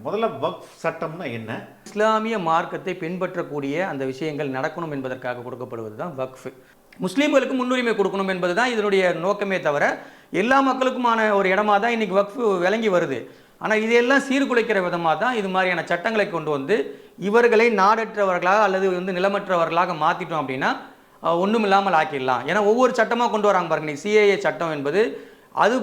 முதல்ல வக்ஃப் சட்டம்னா என்ன? இஸ்லாமிய மார்க்கத்தை பின்பற்றக்கூடிய அந்த விஷயங்கள் நடக்கணும் என்பதற்காக கொடுக்கப்படுவது தான் வக்ஃப். முஸ்லீம்களுக்கு முன்னுரிமை கொடுக்கணும் என்பது தான் இதனுடைய நோக்கமே தவிர எல்லா மக்களுக்குமான ஒரு இடமா தான் இன்னைக்கு வக்ஃப் விளங்கி வருது. ஆனால் இதையெல்லாம் சீர்குலைக்கிற விதமாக தான் இது மாதிரியான சட்டங்களை கொண்டு வந்து இவர்களை நாடற்றவர்களாக அல்லது நிலமற்றவர்களாக மாற்றிட்டோம் அப்படின்னா ஒன்றும் இல்லாமல் ஆக்கிடலாம். ஏன்னா ஒவ்வொரு சட்டமாக கொண்டு வராங்க பாருங்க. சிஏஏ சட்டம் என்பது அது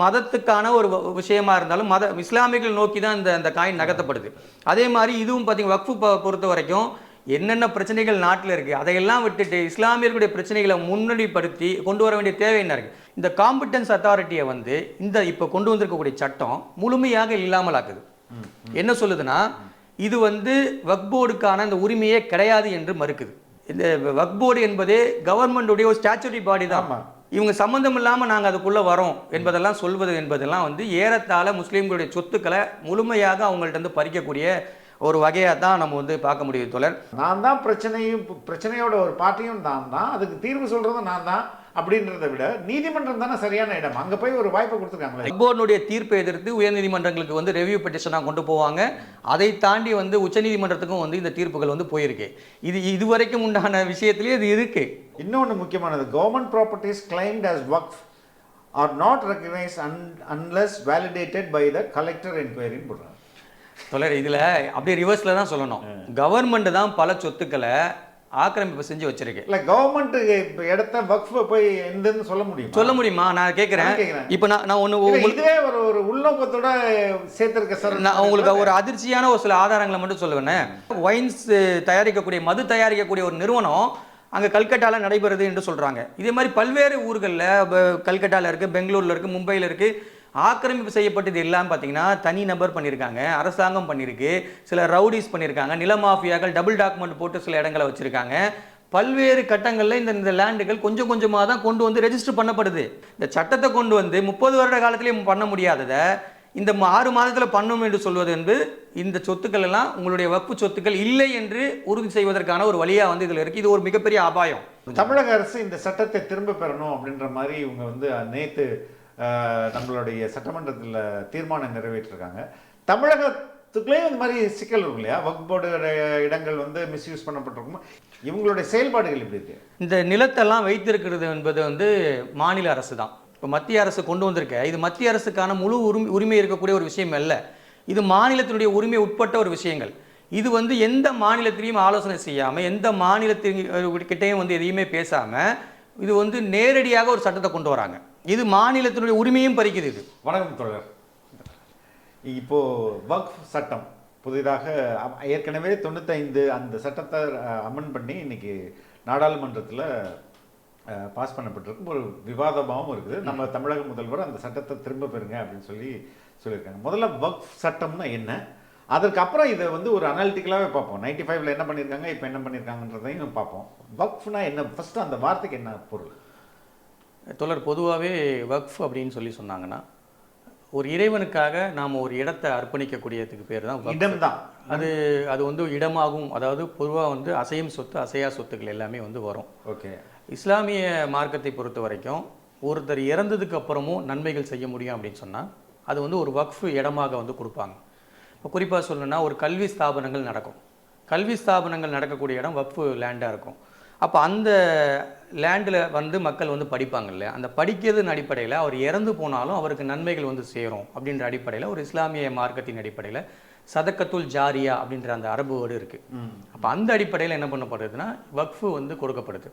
மதத்துக்கான ஒரு விஷயமா இருந்தாலும் இஸ்லாமியர்கள் நோக்கி தான் இந்த காயின் நகர்த்தப்படுது. அதே மாதிரி இதுவும் பார்த்தீங்கன்னா வக்ஃபு பொறுத்த வரைக்கும் என்னென்ன பிரச்சனைகள் நாட்டில் இருக்குது அதையெல்லாம் விட்டுட்டு இஸ்லாமியர்களுடைய பிரச்சனைகளை முன்னணிப்படுத்தி கொண்டு வர வேண்டிய தேவை என்ன இருக்குது? இந்த காம்பிட்டன்ஸ் அத்தாரிட்டியை இந்த இப்போ கொண்டு வந்திருக்கக்கூடிய சட்டம் முழுமையாக இல்லாமல் ஆக்குது. என்ன சொல்லுதுன்னா இது வக்ஃப் போர்டுக்கான இந்த உரிமையே கிடையாது என்று மறுக்குது. இந்த வக்ஃப் போர்டு என்பதே கவர்மெண்டுடைய ஒரு ஸ்டாச்சுட்டரி பாடி தான். இவங்க சம்மந்தம் இல்லாமல் நாங்கள் அதுக்குள்ளே வரோம் என்பதெல்லாம் சொல்வது என்பதெல்லாம் ஏறத்தாழ முஸ்லீம்களுடைய சொத்துக்களை முழுமையாக அவங்கள்ட்ட பறிக்கக்கூடிய ஒரு வகையாக தான் நம்ம பார்க்க முடியும் தோழர். நான் தான் பிரச்சனையோட ஒரு பார்ட்டியும் நான் தான், அதுக்கு தீர்வு சொல்கிறதும் நான் தான் அப்படின்றத விட நீதிமன்றம் தானே சரியான இடம். அங்கே போய் ஒரு வாய்ப்பை கொடுத்துருக்காங்களே. வக்ஃப் போர்டுடைய தீர்ப்பை எதிர்த்து உயர்நீதிமன்றங்களுக்கு ரெவியூ பெட்டிஷனாக கொண்டு போவாங்க. அதை தாண்டி உச்சநீதிமன்றத்துக்கும் இந்த தீர்ப்புகள் போயிருக்கு. இதுவரைக்கும் உண்டான விஷயத்திலேயே இது இருக்கு. இன்னொன்று முக்கியமானது, கவர்மெண்ட் ப்ராப்பர்ட்டிஸ் கிளைம்ட் as வக்ஃப் are not recognised unless validated by the collector inquiry போடுறாங்க. தோழர் இதில் அப்படியே ரிவர்ஸில் தான் சொல்லணும். கவர்மெண்ட் தான் பல சொத்துக்களை ஆக்கிரமிப்பு செஞ்சு வச்சிருக்கு. இல்லை கவர்மெண்ட் இடத்த வக்ஃப் போய் எந்தன்னு சொல்ல முடியுமா? நான் கேட்குறேன். இப்போ நான் இதுவே ஒரு உள்நோக்கத்தோட சேர்த்திருக்க சார். நான் உங்களுக்கு ஒரு அதிர்ச்சியான ஒரு சில ஆதாரங்களை மட்டும் சொல்லுவேன். ஒயின்ஸ் தயாரிக்கக்கூடிய மது தயாரிக்கக்கூடிய ஒரு நிறுவனம் அங்கே கல்கட்டாவில் நடைபெறுது என்று சொல்கிறாங்க. இதே மாதிரி பல்வேறு ஊர்களில் கல்கட்டாவில் இருக்குது, பெங்களூரில் இருக்குது, மும்பையில் இருக்குது. ஆக்கிரமிப்பு செய்யப்பட்டது எல்லாம் பார்த்தீங்கன்னா தனி நபர் பண்ணியிருக்காங்க, அரசாங்கம் பண்ணியிருக்கு, சில ரவுடிஸ் பண்ணியிருக்காங்க, நில மாஃபியாக்கள் டபுள் டாக்குமெண்ட் போட்டு சில இடங்களை வச்சுருக்காங்க. பல்வேறு கட்டங்களில் இந்த லேண்டுகள் கொஞ்சம் கொஞ்சமாக தான் கொண்டு ரெஜிஸ்டர் பண்ணப்படுது. இந்த சட்டத்தை கொண்டு 30 வருட காலத்திலேயே பண்ண முடியாததை இந்த 6 மாதத்தில் பண்ணும் என்று சொல்வது இந்த சொத்துக்கள் எல்லாம் உங்களுடைய வக்ஃப் சொத்துக்கள் இல்லை என்று உறுதி செய்வதற்கான ஒரு வழியாக இதில் இருக்குது. இது ஒரு மிகப்பெரிய அபாயம். தமிழக அரசு இந்த சட்டத்தை திரும்ப பெறணும் அப்படின்ற மாதிரி இவங்க நேற்று நம்மளுடைய சட்டமன்றத்தில் தீர்மானம் நிறைவேற்றிருக்காங்க. தமிழகத்துக்குள்ளே இந்த மாதிரி சிக்கல் இருக்கும் இல்லையா? வக்ஃப் போர்டு இடங்கள் மிஸ்யூஸ் பண்ணப்பட்டிருக்கும். இவங்களுடைய செயல்பாடுகள் எப்படி இருக்கு? இந்த நிலத்தெல்லாம் வைத்திருக்கிறது என்பது மாநில அரசு தான். இப்போ மத்திய அரசு கொண்டு வந்திருக்க இது மத்திய அரசுக்கான முழு உரிமை இருக்கக்கூடிய ஒரு விஷயம் அல்ல. இது மாநிலத்தினுடைய உரிமை உட்பட்ட ஒரு விஷயங்கள். இது எந்த மாநிலத்திலையும் ஆலோசனை செய்யாமல், எந்த மாநிலத்திற்கிட்டையும் எதையுமே பேசாமல் இது நேரடியாக ஒரு சட்டத்தை கொண்டு வராங்க. இது மாநிலத்தினுடைய உரிமையும் பறிக்குது. இது வணக்கம் தோழர். இப்போ வக்ஃப் சட்டம் புதிதாக ஏற்கனவே 95 அந்த சட்டத்தை அமெண்ட் பண்ணி இன்னைக்கு நாடாளுமன்றத்தில் பாஸ் பண்ணப்பட்டிருக்கு. ஒரு விவாதமாகவும் இருக்குது. நம்ம தமிழக முதல்வர் அந்த சட்டத்தை திரும்ப பெறுங்க அப்படின்னு சொல்லியிருக்காங்க. முதல்ல வக்ஃப் சட்டம்னா என்ன, அதற்கப்புறம் இதை ஒரு அனாலிட்டிக்கலாகவே பார்ப்போம். 95ல் என்ன பண்ணியிருக்காங்க, இப்போ என்ன பண்ணியிருக்காங்கன்றதையும் பார்ப்போம். வக்ஃப்னா என்ன, ஃபஸ்ட்டு அந்த வார்த்தைக்கு என்ன பொருள்? தோழர் பொதுவாகவே வக்ஃப் அப்படின்னு சொன்னாங்கன்னா ஒரு இறைவனுக்காக நாம் ஒரு இடத்தை அர்ப்பணிக்கக்கூடியதுக்கு பேர் தான் இடம் தான். அது இடமாகும். அதாவது பொதுவாக அசையும் சொத்து, அசையா சொத்துக்கள் எல்லாமே வரும். ஓகே. இஸ்லாமிய மார்க்கத்தை பொறுத்த வரைக்கும் ஒருத்தர் இறந்ததுக்கு அப்புறமும் நன்மைகள் செய்ய முடியும் அப்படின்னு சொன்னால் அது ஒரு வக்ஃப் இடமாக கொடுப்பாங்க. இப்போ குறிப்பாக சொல்லணும்னா ஒரு கல்வி ஸ்தாபனங்கள் நடக்கும். கல்வி ஸ்தாபனங்கள் நடக்கக்கூடிய இடம் வக்ஃப் லேண்டாக இருக்கும். அப்போ அந்த லேண்டில் மக்கள் படிப்பாங்க இல்லையா? அந்த படிக்கிறதுன்னு அடிப்படையில் அவர் இறந்து போனாலும் அவருக்கு நன்மைகள் சேரும் அப்படின்ற அடிப்படையில் ஒரு இஸ்லாமிய மார்க்கத்தின் அடிப்படையில் சதக்கத்துல் ஜாரியா அப்படின்ற அந்த அரபு வேர்டு இருக்குது. அப்போ அந்த அடிப்படையில் என்ன பண்ணப்படுதுன்னா வக்ஃப் கொடுக்கப்படுது.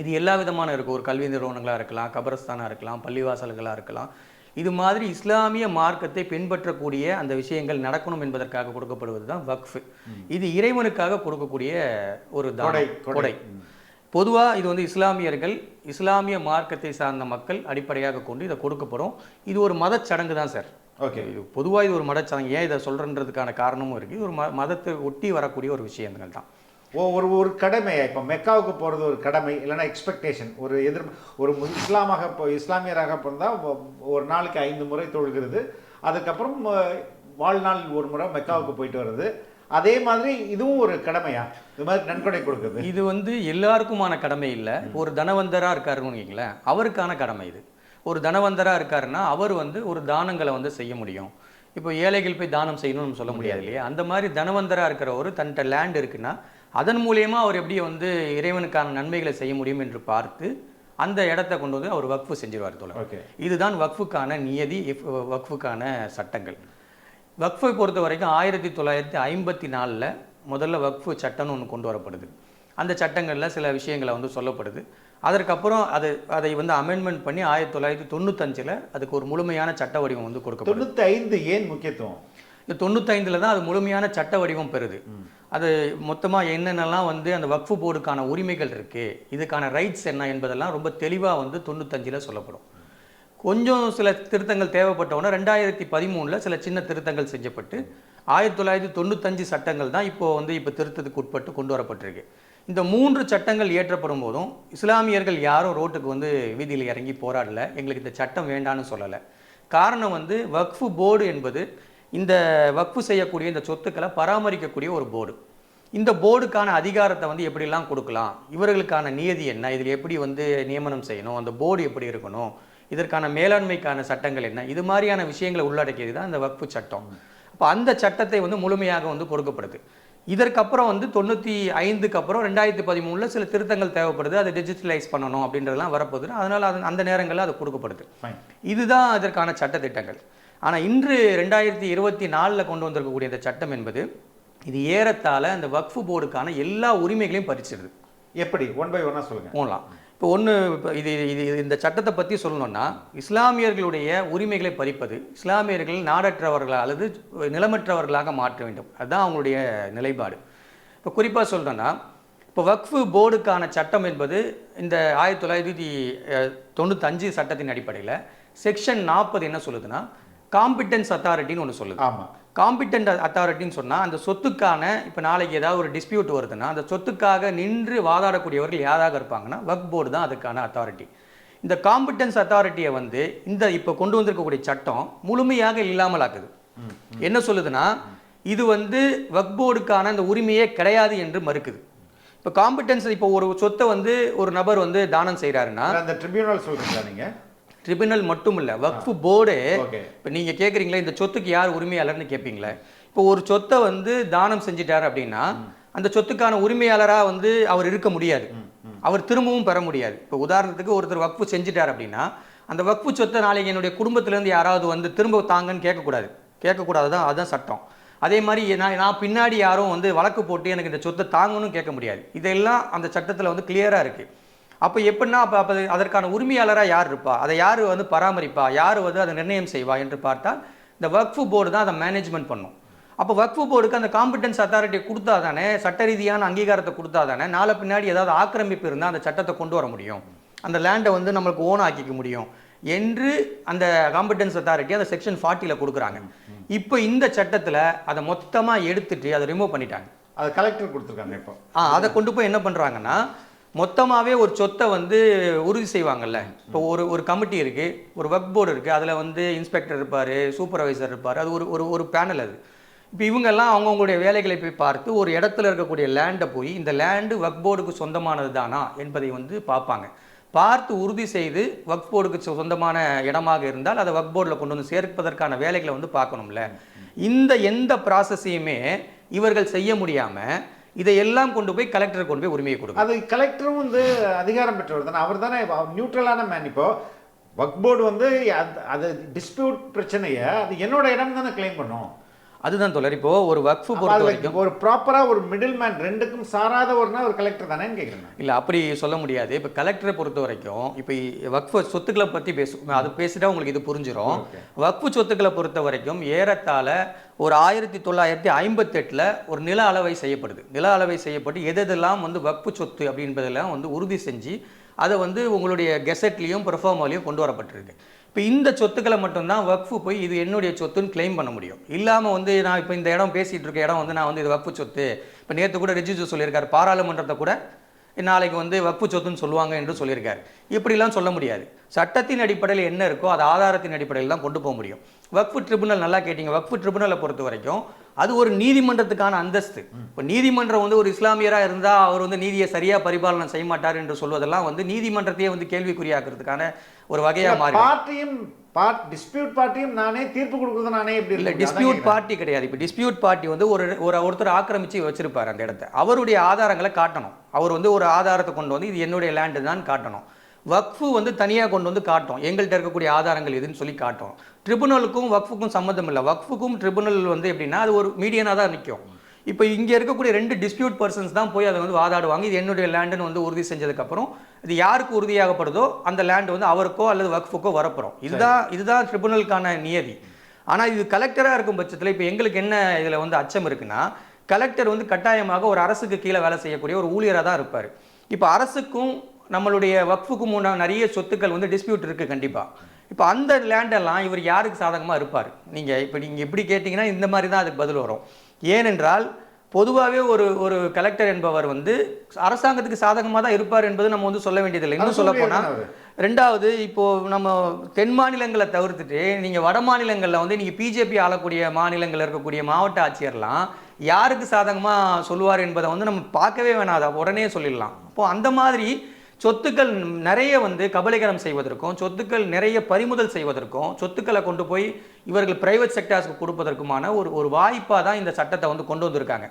இது எல்லா விதமான இருக்கும். ஒரு கல்வி நிறுவனங்களாக இருக்கலாம், கபரஸ்தானாக இருக்கலாம், பள்ளிவாசல்களாக இருக்கலாம். இது மாதிரி இஸ்லாமிய மார்க்கத்தை பின்பற்றக்கூடிய அந்த விஷயங்கள் நடக்கணும் என்பதற்காக கொடுக்கப்படுவது தான் வக்ஃப். இது இறைவனுக்காக கொடுக்கக்கூடிய ஒரு கொடை. பொதுவாக இது இஸ்லாமியர்கள், இஸ்லாமிய மார்க்கத்தை சார்ந்த மக்கள் அடிப்படையாக கொண்டு இதை கொடுக்கப்படும். இது ஒரு மதச்சடங்கு தான் சார். ஓகே. பொதுவாக இது ஒரு மதச்சடங்கு. ஏன் இதை சொல்கிறன்றதுக்கான காரணமும் இருக்குது. இது ஒரு மதத்தை ஒட்டி வரக்கூடிய ஒரு விஷயங்கள் தான். ஒரு கடமை. இப்போ மெக்காவுக்கு போகிறது ஒரு கடமை, இல்லைன்னா எக்ஸ்பெக்டேஷன். ஒரு இஸ்லாமியராக பிறந்தால் ஒரு நாளுக்கு 5 முறை தொழுகிறது. அதுக்கப்புறம் வாழ்நாள் ஒரு முறை மெக்காவுக்கு போயிட்டு வருது. அதே மாதிரி இதுவும் ஒரு கடமையா? இது மாதிரி நன்கொடை கொடுக்குறது இது எல்லாருக்குமான கடமை இல்லை. ஒரு தனவந்தராக இருக்காருன்னு வைங்களேன், அவருக்கான கடமை இது. ஒரு தனவந்தராக இருக்காருன்னா அவர் ஒரு தானங்களை செய்ய முடியும். இப்போ ஏழைகள் போய் தானம் செய்யணும்னு நம்ம சொல்ல முடியாது இல்லையா? அந்த மாதிரி தனவந்தராக இருக்கிறவர் தன்கிட்ட லேண்ட் இருக்குன்னா அதன் மூலியமா அவர் எப்படி வந்து இறைவனுக்கான நன்மைகளை செய்ய முடியும் என்று பார்த்து அந்த இடத்த கொண்டு வந்து அவர் வக்ஃபு செஞ்சிருவார் தோழர். இதுதான் வக்ஃபுக்கான நியதி, வக்ஃபுக்கான சட்டங்கள். வக்ஃபை பொறுத்த வரைக்கும் 1954 முதல்ல வக்ஃபு சட்டம்னு ஒன்று கொண்டு வரப்படுது. அந்த சட்டங்களில் சில விஷயங்களை வந்து சொல்லப்படுது. அதற்கப்புறம் அதை வந்து அமெண்ட்மெண்ட் பண்ணி 1995 அதுக்கு ஒரு முழுமையான சட்ட வடிவம் வந்து கொடுக்கப்படுது. 95 ஏன் முக்கியத்துவம்? இந்த 95 தான் அது முழுமையான சட்ட வடிவம் பெறுது. அது மொத்தமாக என்னென்னலாம் வந்து அந்த வக்ஃபு போர்டுக்கான உரிமைகள் இருக்குது, இதுக்கான ரைட்ஸ் என்ன என்பதெல்லாம் ரொம்ப தெளிவாக வந்து 95 சொல்லப்படும். கொஞ்சம் சில திருத்தங்கள் தேவைப்பட்டவுடனே 2013 சில சின்ன திருத்தங்கள் செஞ்சப்பட்டு 1995 சட்டங்கள் தான் இப்போ திருத்தத்துக்கு உட்பட்டு கொண்டு வரப்பட்டிருக்கு. இந்த 3 சட்டங்கள் இயற்றப்படும் போதும் இஸ்லாமியர்கள் யாரும் ரோட்டுக்கு வந்து வீதியில் இறங்கி போராடல, எங்களுக்கு இந்த சட்டம் வேண்டான்னு சொல்லலை. காரணம் வந்து வக்ஃபு போர்டு என்பது இந்த வக்ஃபு செய்யக்கூடிய இந்த சொத்துக்களை பராமரிக்கக்கூடிய ஒரு போர்டு. இந்த போர்டுக்கான அதிகாரத்தை வந்து எப்படிலாம் கொடுக்கலாம், இவர்களுக்கான நியதி என்ன, இதில் எப்படி வந்து நியமனம் செய்யணும், அந்த போர்டு எப்படி இருக்கணும், இதற்கான மேலாண்மைக்கான சட்டங்கள் என்ன, இது மாதிரியான விஷயங்களை உள்ளடக்கியது தான் இந்த வக்ஃபு சட்டம். அப்போ அந்த சட்டத்தை வந்து முழுமையாக வந்து கொடுக்கப்படுது. இதற்கப்புறம் வந்து 95க்கு அப்புறம் 2013 சில திருத்தங்கள் தேவைப்படுது, அதை டிஜிட்டலைஸ் பண்ணணும் அப்படின்றதெல்லாம் வரப்போகுது. அதனால் அந்த நேரங்களில் அது கொடுக்கப்படுது. இதுதான் இதற்கான சட்டத்திட்டங்கள். ஆனால் இன்று 2024 கொண்டு வந்திருக்கக்கூடிய இந்த சட்டம் என்பது இது ஏறத்தாழ அந்த வக்ஃபு போர்டுக்கான எல்லா உரிமைகளையும் பறிச்சிடுது. எப்படி? ஒன் பை ஒன்னாக சொல்லுங்கள். போகலாம். இப்போ இது இந்த சட்டத்தை பற்றி சொல்லணும்னா, இஸ்லாமியர்களுடைய உரிமைகளை பறிப்பது, இஸ்லாமியர்கள் நாடற்றவர்களாக அல்லது நிலமற்றவர்களாக மாற்ற வேண்டும், அதுதான் அவங்களுடைய நிலைப்பாடு. இப்போ குறிப்பாக சொல்கிறேன்னா, இப்போ வக்ஃபு போர்டுக்கான சட்டம் என்பது இந்த 1995 சட்டத்தின் அடிப்படையில் செக்ஷன் 40 என்ன சொல்லுதுன்னா, காம்பிட்டன்ஸ் அத்தாரிட்டின்னு ஒன்று சொல்லுது. ஆமாம். காம்பிட்டன்ட் அத்தாரிட்டின்னு சொன்னால் அந்த சொத்துக்கான இப்போ நாளைக்கு ஏதாவது ஒரு டிஸ்பியூட் வருதுன்னா அந்த சொத்துக்காக நின்று வாதாடக்கூடியவர்கள் யாராக இருப்பாங்கன்னா வக்ஃப் போர்டு தான் அதுக்கான அத்தாரிட்டி. இந்த காம்பிட்டன்ஸ் அத்தாரிட்டியை வந்து இப்போ கொண்டு வந்திருக்கக்கூடிய சட்டம் முழுமையாக இல்லாமல் ஆக்குது. என்ன சொல்லுதுன்னா, இது வந்து வக்ஃப் போர்டுக்கான அந்த உரிமையே கிடையாது என்று மறுக்குது. இப்போ காம்பிட்டன்ஸ், இப்போ ஒரு சொத்தை வந்து ஒரு நபர் வந்து தானம் செய்கிறாருன்னா அந்த ட்ரிபியூனல் சொல்கிறீங்களா நீங்கள்? ட்ரிபியூனல் மட்டும் இல்லை, வக்ஃபு போர்டு. இப்போ நீங்கள் கேட்குறீங்களா இந்த சொத்துக்கு யார் உரிமையாளர்னு கேட்பீங்களே. இப்போ ஒரு சொத்தை வந்து தானம் செஞ்சிட்டார் அப்படின்னா அந்த சொத்துக்கான உரிமையாளராக வந்து அவர் இருக்க முடியாது, அவர் திரும்பவும் பெற முடியாது. இப்போ உதாரணத்துக்கு ஒருத்தர் வக்ஃபு செஞ்சிட்டார் அப்படின்னா அந்த வக்ஃபு சொத்தை நாளைக்கு என்னுடைய குடும்பத்திலேருந்து யாராவது வந்து திரும்ப தாங்கன்னு கேட்கக்கூடாது தான், அதுதான் சட்டம். அதே மாதிரி நான் பின்னாடி யாரும் வந்து வழக்கு போட்டு எனக்கு இந்த சொத்தை தாங்கன்னு கேட்க முடியாது. இதெல்லாம் அந்த சட்டத்தில் வந்து கிளியராக இருக்குது. அப்போ எப்படின்னா அப்போ அதற்கான உரிமையாளராக யார் இருப்பா, அதை யார் வந்து பராமரிப்பா, யார் வந்து அதை நிர்ணயம் செய்வா என்று பார்த்தால் இந்த வக்ஃபு போர்டு தான் அதை மேனேஜ்மெண்ட் பண்ணும். அப்போ வக்ஃபு போர்டுக்கு அந்த காம்பிட்டன்ஸ் அத்தாரிட்டியை கொடுத்தா தானே, சட்ட ரீதியான அங்கீகாரத்தை கொடுத்தா தானே நாளை பின்னாடி ஏதாவது ஆக்கிரமிப்பு இருந்தால் அந்த சட்டத்தை கொண்டு வர முடியும், அந்த லேண்டை வந்து நம்மளுக்கு ஓன் ஆக்கிக்க முடியும் என்று அந்த காம்பிட்டன்ஸ் அத்தாரிட்டி அந்த செக்ஷன் 40 கொடுக்குறாங்க. இப்போ இந்த சட்டத்தில் அதை மொத்தமாக எடுத்துட்டு அதை ரிமூவ் பண்ணிட்டாங்க. அதை கலெக்டர் கொடுத்துருக்காங்க. இப்போ அதை கொண்டு போய் என்ன பண்ணுறாங்கன்னா, மொத்தமாகவே ஒரு சொத்தை வந்து உறுதி செய்வாங்கல்ல. இப்போ ஒரு கமிட்டி இருக்குது, ஒரு வக்ஃப் போர்டு இருக்குது, அதில் வந்து இன்ஸ்பெக்டர் இருப்பார், சூப்பர்வைசர் இருப்பார், அது ஒரு பேனல். அது இப்போ இவங்கெல்லாம் அவங்கவுங்களுடைய வேலைகளை போய் பார்த்து ஒரு இடத்துல இருக்கக்கூடிய லேண்டை போய் இந்த லேண்டு வக்ஃப் போர்டுக்கு சொந்தமானது தானா என்பதை வந்து பார்ப்பாங்க. பார்த்து உறுதி செய்து வக்ஃப் போர்டுக்கு சொந்தமான இடமாக இருந்தால் அதை வக்ஃப் போர்டில் கொண்டு வந்து சேர்ப்பதற்கான வேலைகளை வந்து பார்க்கணும்ல. எந்த ப்ராசஸையுமே இவர்கள் செய்ய முடியாமல் இதையெல்லாம் கொண்டு போய் கலெக்டர் கொண்டு போய் உரிமையை கொடுக்கும். அது கலெக்டரும் வந்து அதிகாரம் பெற்றவர் தானே, அவர் தானே நியூட்ரலான மேன். இப்போ வக்ஃப் போர்டு வந்து அது டிஸ்பியூட் பிரச்சனையை அது என்னோட இடம் தானே கிளைம் பண்ணும். அதுதான் தோழர். இப்போ ஒரு வக்ஃபு பொறுத்த வரைக்கும் ஒரு ப்ராப்பரா ஒரு மிடில் மேன், ரெண்டுக்கும் சாராதவர்னா ஒரு கலெக்டர் தானேன்னு கேட்குறேன். இல்லை, அப்படி சொல்ல முடியாது. இப்போ கலெக்டரை பொறுத்த வரைக்கும் இப்போ வக்ஃபு சொத்துக்களை பற்றி அது பேசிட்டா உங்களுக்கு இது புரிஞ்சிடும். வக்ஃபு சொத்துக்களை பொறுத்த வரைக்கும் ஏறத்தாழ ஒரு 1958 ஒரு நில அளவை செய்யப்படுது. நில அளவை செய்யப்பட்டு எதெல்லாம் வந்து வக்ஃபு சொத்து அப்படின்றதெல்லாம் வந்து உறுதி செஞ்சு அதை வந்து உங்களுடைய கெசட்லேயும் பெர்ஃபார்மர்லையும் கொண்டு வரப்பட்டிருக்கு. இப்போ இந்த சொத்துக்களை மட்டும்தான் வக்ஃபு போய் இது என்னுடைய சொத்துன்னு கிளைம் பண்ண முடியும். இல்லாமல் வந்து நான் இப்போ இந்த இடம் பேசிகிட்டு இருக்க இடம் வந்து நான் வந்து இது வக்ஃபு சொத்து, இப்போ நேற்று கூட ரிஜிஜு சொல்லியிருக்காரு, பாராளுமன்றத்தை கூட நாளைக்கு வந்து வக்ஃபு சொத்துன்னு சொல்லுவாங்க என்று சொல்லியிருக்காரு. இப்படிலாம் சொல்ல முடியாது. சட்டத்தின் அடிப்படையில் என்ன இருக்கோ அது ஆதாரத்தின் அடிப்படையில் தான் கொண்டு போக முடியும். வக்ஃபு ட்ரிபுனல் நல்லா கேட்டிங்க. வக்ஃபு ட்ரிபுனலை பொறுத்த வரைக்கும் அது ஒரு நீதிமன்றத்துக்கான அந்தஸ்து. இப்போ நீதிமன்றம் வந்து ஒரு இஸ்லாமியராக இருந்தால் அவர் வந்து நீதியை சரியாக பரிபாலனை செய்ய மாட்டார் என்று சொல்வதெல்லாம் வந்து நீதிமன்றத்தையே வந்து கேள்விக்குறியாக்குறதுக்கான ஒரு வகையாக மாறி. டிஸ்பியூட் பார்ட்டியும் நானே தீர்ப்பு கொடுக்குறது நானே எப்படி இல்லை, டிஸ்பியூட் பார்ட்டி கிடையாது. இப்போ டிஸ்பியூட் பார்ட்டி வந்து ஒருத்தர் ஆக்கிரமிச்சு வச்சிருப்பார் அந்த இடத்த, அவருடைய ஆதாரங்களை காட்டணும். அவர் வந்து ஒரு ஆதாரத்தை கொண்டு வந்து இது என்னுடைய லேண்டு தான் காட்டணும். வக்ஃபு வந்து தனியாக கொண்டு வந்து காட்டும், எங்கள்கிட்ட இருக்கக்கூடிய ஆதாரங்கள் எதுன்னு சொல்லி காட்டும். ட்ரிபுனலுக்கும் வக்ஃபுக்கும் சம்மந்தம் இல்லை. வக்ஃபுக்கும் ட்ரிபுனல் வந்து எப்படின்னா அது ஒரு மீடியனாக தான் நிற்கும். இப்போ இங்கே இருக்கக்கூடிய 2 டிஸ்பியூட் பர்சன்ஸ் தான் போய் அதை வந்து வாதாடுவாங்க. இது என்னுடைய லேண்டுன்னு வந்து உறுதி செஞ்சதுக்கப்புறம் இது யாருக்கு உறுதியாகப்படுதோ அந்த லேண்டு வந்து அவருக்கோ அல்லது வக்ஃபுக்கோ வரப்போகிறோம். இதுதான் ட்ரிபுனலுக்கான நியதி. ஆனால் இது கலெக்டராக இருக்கும் பட்சத்தில் இப்போ எங்களுக்கு என்ன இதில் வந்து அச்சம் இருக்குன்னா, கலெக்டர் வந்து கட்டாயமாக ஒரு அரசுக்கு கீழே வேலை செய்யக்கூடிய ஒரு ஊழியராக தான் இருப்பார். இப்போ அரசுக்கும் நம்மளுடைய வக்ஃபுக்கும் முன்னாடி நிறைய சொத்துக்கள் வந்து டிஸ்பியூட் இருக்குது கண்டிப்பாக. இப்போ அந்த லேண்டெல்லாம் இவர் யாருக்கு சாதகமாக இருப்பார்? நீங்கள் இப்படி கேட்டிங்கன்னா இந்த மாதிரி தான் அதுக்கு பதில் வரும். ஏனென்றால் பொதுவாகவே ஒரு கலெக்டர் என்பவர் வந்து அரசாங்கத்துக்கு சாதகமாக தான் இருப்பார் என்பது நம்ம வந்து சொல்ல வேண்டியதில்லை. இன்னும் சொல்ல போனால் ரெண்டாவது, இப்போது நம்ம தென் மாநிலங்களை தவிர்த்துட்டு நீங்கள் வட மாநிலங்களில் வந்து நீங்கள் பிஜேபி ஆளக்கூடிய மாநிலங்களில் இருக்கக்கூடிய மாவட்ட ஆட்சியர்லாம் யாருக்கு சாதகமாக சொல்லுவார் என்பதை வந்து நம்ம பார்க்கவே வேணாம், அதை உடனே சொல்லிடலாம். அப்போது அந்த மாதிரி சொத்துக்கள் நிறைய வந்து கபலீகரம் செய்வதற்கும், சொத்துக்கள் நிறைய பறிமுதல் செய்வதற்கும், சொத்துக்களை கொண்டு போய் இவர்கள் பிரைவேட் செக்டார்ஸ்க்கு கொடுப்பதற்குமான ஒரு வாய்ப்பாக தான் இந்த சட்டத்தை வந்து கொண்டு வந்திருக்காங்க.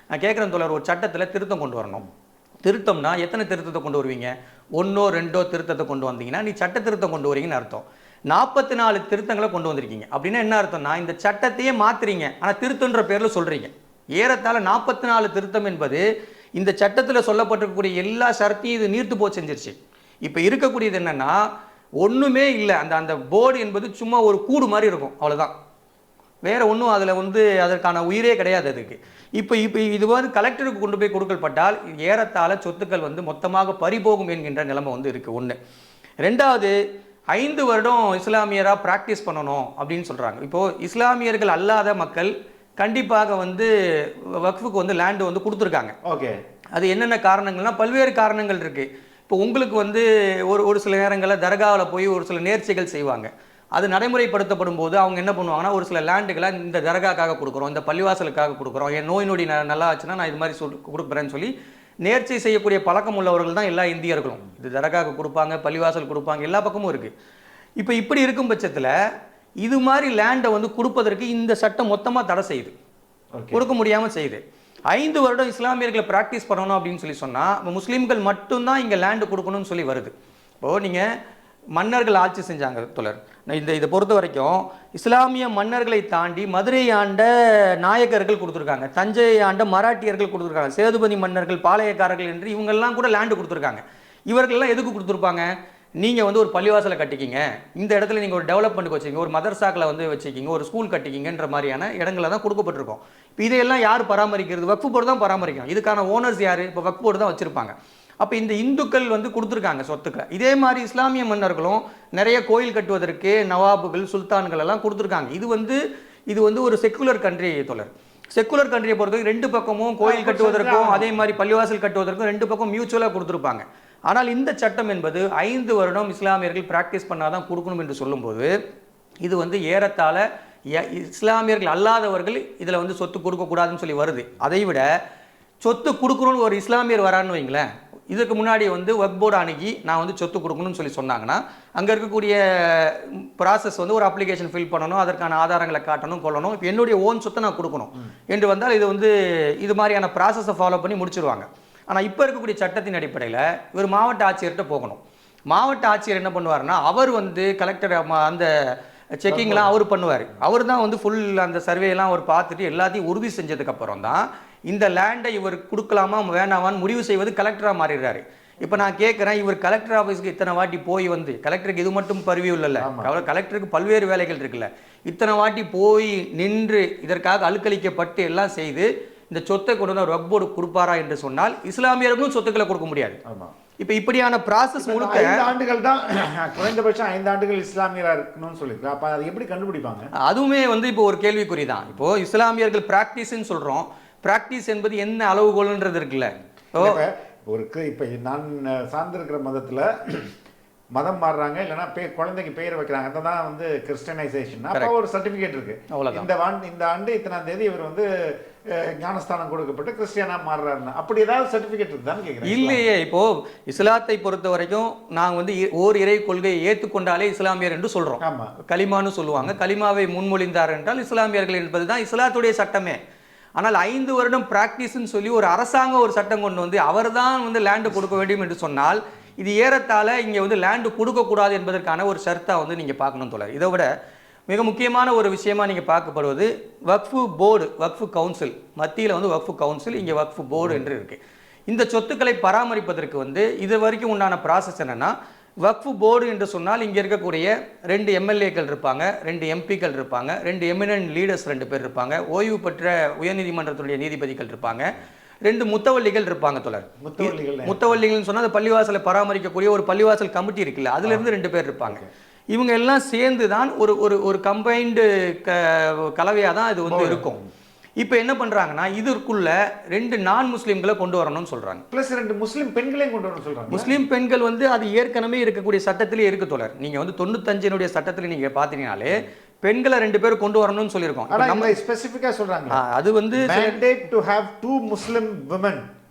நான் கேட்குறேன் தோழர், ஒரு சட்டத்தில் திருத்தம் கொண்டு வரணும். திருத்தம்னா எத்தனை திருத்தத்தை கொண்டு வருவீங்க? 1 2 திருத்தத்தை கொண்டு வந்தீங்கன்னா நீ சட்ட திருத்தம் கொண்டு வரீங்கன்னு அர்த்தம். 44 திருத்தங்களை கொண்டு வந்திருக்கீங்க அப்படின்னா என்ன அர்த்தம்னா இந்த சட்டத்தையே மாற்றுறீங்க, ஆனால் திருத்தன்ற பேரில் சொல்கிறீங்க. ஏறத்தாழ 44 திருத்தம் என்பது இந்த சட்டத்தில் சொல்லப்பட்டிருக்கக்கூடிய எல்லா ஷரத்தையும் இது நீர்த்து போய் செஞ்சிருச்சு. இப்போ இருக்கக்கூடியது என்னென்னா ஒன்றுமே இல்லை, அந்த போர்டு என்பது சும்மா ஒரு கூடு மாதிரி இருக்கும், அவ்வளோதான். வேறு ஒன்றும் அதில் வந்து அதற்கான உயிரே கிடையாது அதுக்கு. இப்போ இது வந்து கலெக்டருக்கு கொண்டு போய் கொடுக்கப்பட்டால் ஏறத்தாழ சொத்துக்கள் வந்து மொத்தமாக பறிபோகும் என்கின்ற நிலைமை வந்து இருக்குது. ஒன்று. ரெண்டாவது, 5 வருடம் இஸ்லாமியராக ப்ராக்டிஸ் பண்ணணும் அப்படின்னு சொல்கிறாங்க. இப்போது இஸ்லாமியர்கள் அல்லாத மக்கள் கண்டிப்பாக வந்து வக்ஃபுக்கு வந்து லேண்டு வந்து கொடுத்துருக்காங்க. ஓகே, அது என்னென்ன காரணங்கள்னால் பல்வேறு காரணங்கள் இருக்குது. இப்போ உங்களுக்கு வந்து ஒரு சில நேரங்களில் தர்காவில் போய் ஒரு சில நேர்ச்சிகள் செய்வாங்க. அது நடைமுறைப்படுத்தப்படும் போது அவங்க என்ன பண்ணுவாங்கன்னா ஒரு சில லேண்டுகளை இந்த தர்காக்காக கொடுக்குறோம், இந்த பள்ளிவாசலுக்காக கொடுக்குறோம், என் நோய் நொடி நல்லா ஆச்சுன்னா நான் இது மாதிரி கொடுக்குறேன்னு சொல்லி நேர்ச்சி செய்யக்கூடிய பழக்கம் உள்ளவர்கள் தான் எல்லா இந்தியர்களும். இது தர்காவுக்கு கொடுப்பாங்க, பள்ளிவாசல் கொடுப்பாங்க, எல்லா பக்கமும் இருக்குது. இப்போ இப்படி இருக்கும் பட்சத்தில் இது மாதிரி லேண்டை வந்து கொடுப்பதற்கு இந்த சட்டம் மொத்தமாக தடை செய்யுது, கொடுக்க முடியாமல் செய்யுது. 5 வருடம் இஸ்லாமியர்களை ப்ராக்டிஸ் பண்ணணும் அப்படின்னு சொல்லி சொன்னால் முஸ்லீம்கள் மட்டும்தான் இங்கே லேண்டு கொடுக்கணும்னு சொல்லி வருது. இப்போது நீங்கள் மன்னர்கள் ஆட்சி செஞ்சாங்க தோழர், இதை பொறுத்த வரைக்கும் இஸ்லாமிய மன்னர்களை தாண்டி மதுரை ஆண்ட நாயக்கர்கள் கொடுத்துருக்காங்க, தஞ்சை ஆண்ட மராட்டியர்கள் கொடுத்துருக்காங்க, சேதுபதி மன்னர்கள், பாளையக்காரர்கள் என்று இவங்கெல்லாம் கூட லேண்டு கொடுத்துருக்காங்க. இவர்கள்லாம் எதுக்கு கொடுத்துருப்பாங்க? நீங்கள் வந்து ஒரு பள்ளிவாசலை கட்டிக்கிங்க, இந்த இடத்துல நீங்கள் ஒரு டெவலப்மெண்ட்டுக்கு வச்சுக்கிங்க, ஒரு மதர்சாக்கில் வந்து வச்சுக்கிங்க, ஒரு ஸ்கூல் கட்டிக்கிங்கன்ற மாதிரியான இடங்களை தான் கொடுக்கப்பட்டிருக்கோம். இப்போ இதையெல்லாம் யார் பராமரிக்கிறது? வக்ஃபு போர்டு தான் பராமரிக்கும். இதுக்கான ஓனர்ஸ் யார்? இப்போ வக்ஃபு போர்டு தான் வச்சுருப்பாங்க. அப்போ இந்த இந்துக்கள் வந்து கொடுத்துருக்காங்க சொத்துக்களை. இதே மாதிரி இஸ்லாமிய மன்னர்களும் நிறைய கோயில் கட்டுவதற்கு நவாபுகள், சுல்தான்கள் எல்லாம் கொடுத்துருக்காங்க. இது வந்து ஒரு செக்குலர் கண்ட்ரி தோழர். செக்குலர் கண்ட்ரியை பொறுத்தவரைக்கும் 2 பக்கமும் கோயில் கட்டுவதற்கும் அதே மாதிரி பள்ளிவாசல் கட்டுவதற்கும் 2 பக்கம் மியூச்சுவலாக கொடுத்துருப்பாங்க. ஆனால் இந்த சட்டம் என்பது 5 வருடம் இஸ்லாமியர்கள் ப்ராக்டிஸ் பண்ணாதான் கொடுக்கணும் என்று சொல்லும்போது இது வந்து ஏறத்தாழ இஸ்லாமியர்கள் அல்லாதவர்கள் இதில் வந்து சொத்து கொடுக்கக்கூடாதுன்னு சொல்லி வருது. அதை விட சொத்து கொடுக்கணும்னு ஒரு இஸ்லாமியர் வரான்னு வைங்களேன், இதுக்கு முன்னாடி வந்து வக்ஃப் போர்டு அணுகி நான் வந்து சொத்து கொடுக்கணும்னு சொல்லி சொன்னாங்கன்னா அங்கே இருக்கக்கூடிய ப்ராசஸ் வந்து ஒரு அப்ளிகேஷன் ஃபில் பண்ணணும், அதற்கான ஆதாரங்களை காட்டணும், கொள்ளணும். இப்போ என்னுடைய ஓன் சொத்தை நான் கொடுக்கணும் என்று வந்தால் இது மாதிரியான ப்ராசஸை ஃபாலோ பண்ணி முடிச்சிருவாங்க. ஆனால் இப்போ இருக்கக்கூடிய சட்டத்தின் அடிப்படையில் இவர் மாவட்ட ஆட்சியர்கிட்ட போகணும். மாவட்ட ஆட்சியர் என்ன பண்ணுவார்னா அவர் வந்து கலெக்டர் அந்த செக்கிங்லாம் அவர் பண்ணுவார். அவர் தான் வந்து ஃபுல் அந்த சர்வேலாம் அவர் பார்த்துட்டு எல்லாத்தையும் உறுதி செஞ்சதுக்கப்புறம் தான் இந்த லேண்டை இவர் கொடுக்கலாமா வேணாமான்னு முடிவு செய்வது கலெக்டராக மாறிடுறாரு. இப்போ நான் கேட்குறேன், இவர் கலெக்டர் ஆஃபீஸ்க்கு இத்தனை வாட்டி போய் வந்து, கலெக்டருக்கு இது மட்டும் பரிவியூ இல்லைல்ல, கலெக்டருக்கு பல்வேறு வேலைகள் இருக்குல்ல, இத்தனை வாட்டி போய் நின்று இதற்காக அலுக்கழிக்கப்பட்டு எல்லாம் செய்து இந்த சொத்தை கொண்டு வந்து வக்ஃப் போர்டு கொடுப்பாரா என்று சொன்னால் இஸ்லாமியர்களும் சொத்துக்களை கொடுக்க முடியாது. இப்போ இப்படியான ப்ராசஸ் முழுக்க 5 ஆண்டுகள் தான் குறைந்தபட்சம் 5 ஆண்டுகள் இஸ்லாமியராக இருக்கணும்னு சொல்லியிருக்கு. அப்போ அதை எப்படி கண்டுபிடிப்பாங்க? அதுவுமே வந்து இப்போ ஒரு கேள்விக்குறி தான். இப்போது இஸ்லாமியர்கள் ப்ராக்டிஸ்ன்னு சொல்கிறோம், ப்ராக்டிஸ் என்பது என்ன அளவுகோல்ன்றது இருக்குல்ல. இப்போ நான் சார்ந்திருக்கிற மதத்தில் மதம் மாறுறாங்க, இல்லைன்னா குழந்தைக்கு பேர் வைக்கிறாங்க, அதுதான் வந்து கிறிஸ்டியனைசேஷன். அப்போ ஒரு சர்டிஃபிகேட் இருக்கு, இந்த ஆண்டு இத்தனாம் தேதி இவர் வந்து ஞானஸ்தானம் கொடுக்கப்பட்டு கிறிஸ்டியனா மாறுறாருன்னு. அப்படி ஏதாவது சர்டிஃபிகேட் இருக்குதான்னு கேட்குறேன். இல்லையே. இப்போ இஸ்லாத்தை பொறுத்த வரைக்கும் நாங்கள் வந்து ஓர் இறை கொள்கையை ஏற்றுக்கொண்டாலே இஸ்லாமியர் என்று சொல்றோம். ஆமா, கலிமான்னு சொல்லுவாங்க. கலிமாவை முன்மொழிந்தார் என்றால் இஸ்லாமியர்கள் என்பதுதான் இஸ்லாத்துடைய சட்டமே. ஆனால் 5 வருடம் பிராக்டிஸ்ன்னு சொல்லி ஒரு அரசாங்கம் ஒரு சட்டம் கொண்டு வந்து அவர் தான் வந்து லேண்டு கொடுக்க வேண்டும் என்று சொன்னால் இது ஏறத்தாழ இங்கே வந்து லேண்டு கொடுக்கக்கூடாது என்பதற்கான ஒரு ஷர்த்தா வந்து நீங்கள் பார்க்கணும் தோழர். இதை விட மிக முக்கியமான ஒரு விஷயமா நீங்கள் பார்க்கப்படுவது வக்ஃபு போர்டு, வக்ஃபு கவுன்சில். மத்தியில் வந்து வக்ஃபு கவுன்சில், இங்கே வக்ஃபு போர்டு என்று இருக்கு. இந்த சொத்துக்களை பராமரிப்பதற்கு வந்து இது வரைக்கும் உண்டான ப்ராசஸ் என்னன்னா, வக்ஃபு போர்டு என்று சொன்னால் இங்கே இருக்கக்கூடிய 2 எம்எல்ஏக்கள் இருப்பாங்க, 2 எம்பிக்கள் இருப்பாங்க, 2 எமினன்ட் லீடர்ஸ் 2 பேர் இருப்பாங்க, ஓய்வு பெற்ற உயர்நீதிமன்றத்துடைய நீதிபதிகள் இருப்பாங்க, 2 முத்தவள்ளிகள் இருப்பாங்க தோழர். முத்தவள்ளிகள்னு சொன்னால் அந்த பள்ளிவாசலை பராமரிக்கக்கூடிய ஒரு பள்ளிவாசல் கமிட்டி இருக்குல்ல, அதுல இருந்து 2 பேர் இருப்பாங்க. இவங்க எல்லாம் சேர்ந்து தான் ஒரு ஒரு ஒரு கம்பைன்டு கலவையாக தான் இது வந்து இருக்கும். இப்போ என்ன பண்றாங்கன்னா, இதற்குள்ள 2 நான் முஸ்லீம்களை கொண்டு வரணும்னு சொல்றாங்க. பிளஸ் 2 முஸ்லீம் பெண்களையும் கொண்டு வரணும்னு சொல்றாங்க. முஸ்லீம் பெண்கள் வந்து அது ஏற்கனவே இருக்கக்கூடிய சட்டத்திலே இருக்கு தோழர். நீங்க வந்து 95 சட்டத்தில் நீங்க பாத்தீங்கன்னாலே பெண்களை 2 பேர் கொண்டு வரணும்னு சொல்லியிருக்கோம். நம்ம ஸ்பெசிஃபிக்கா சொல்றாங்க, அது வந்து mandate to have 2 Muslim women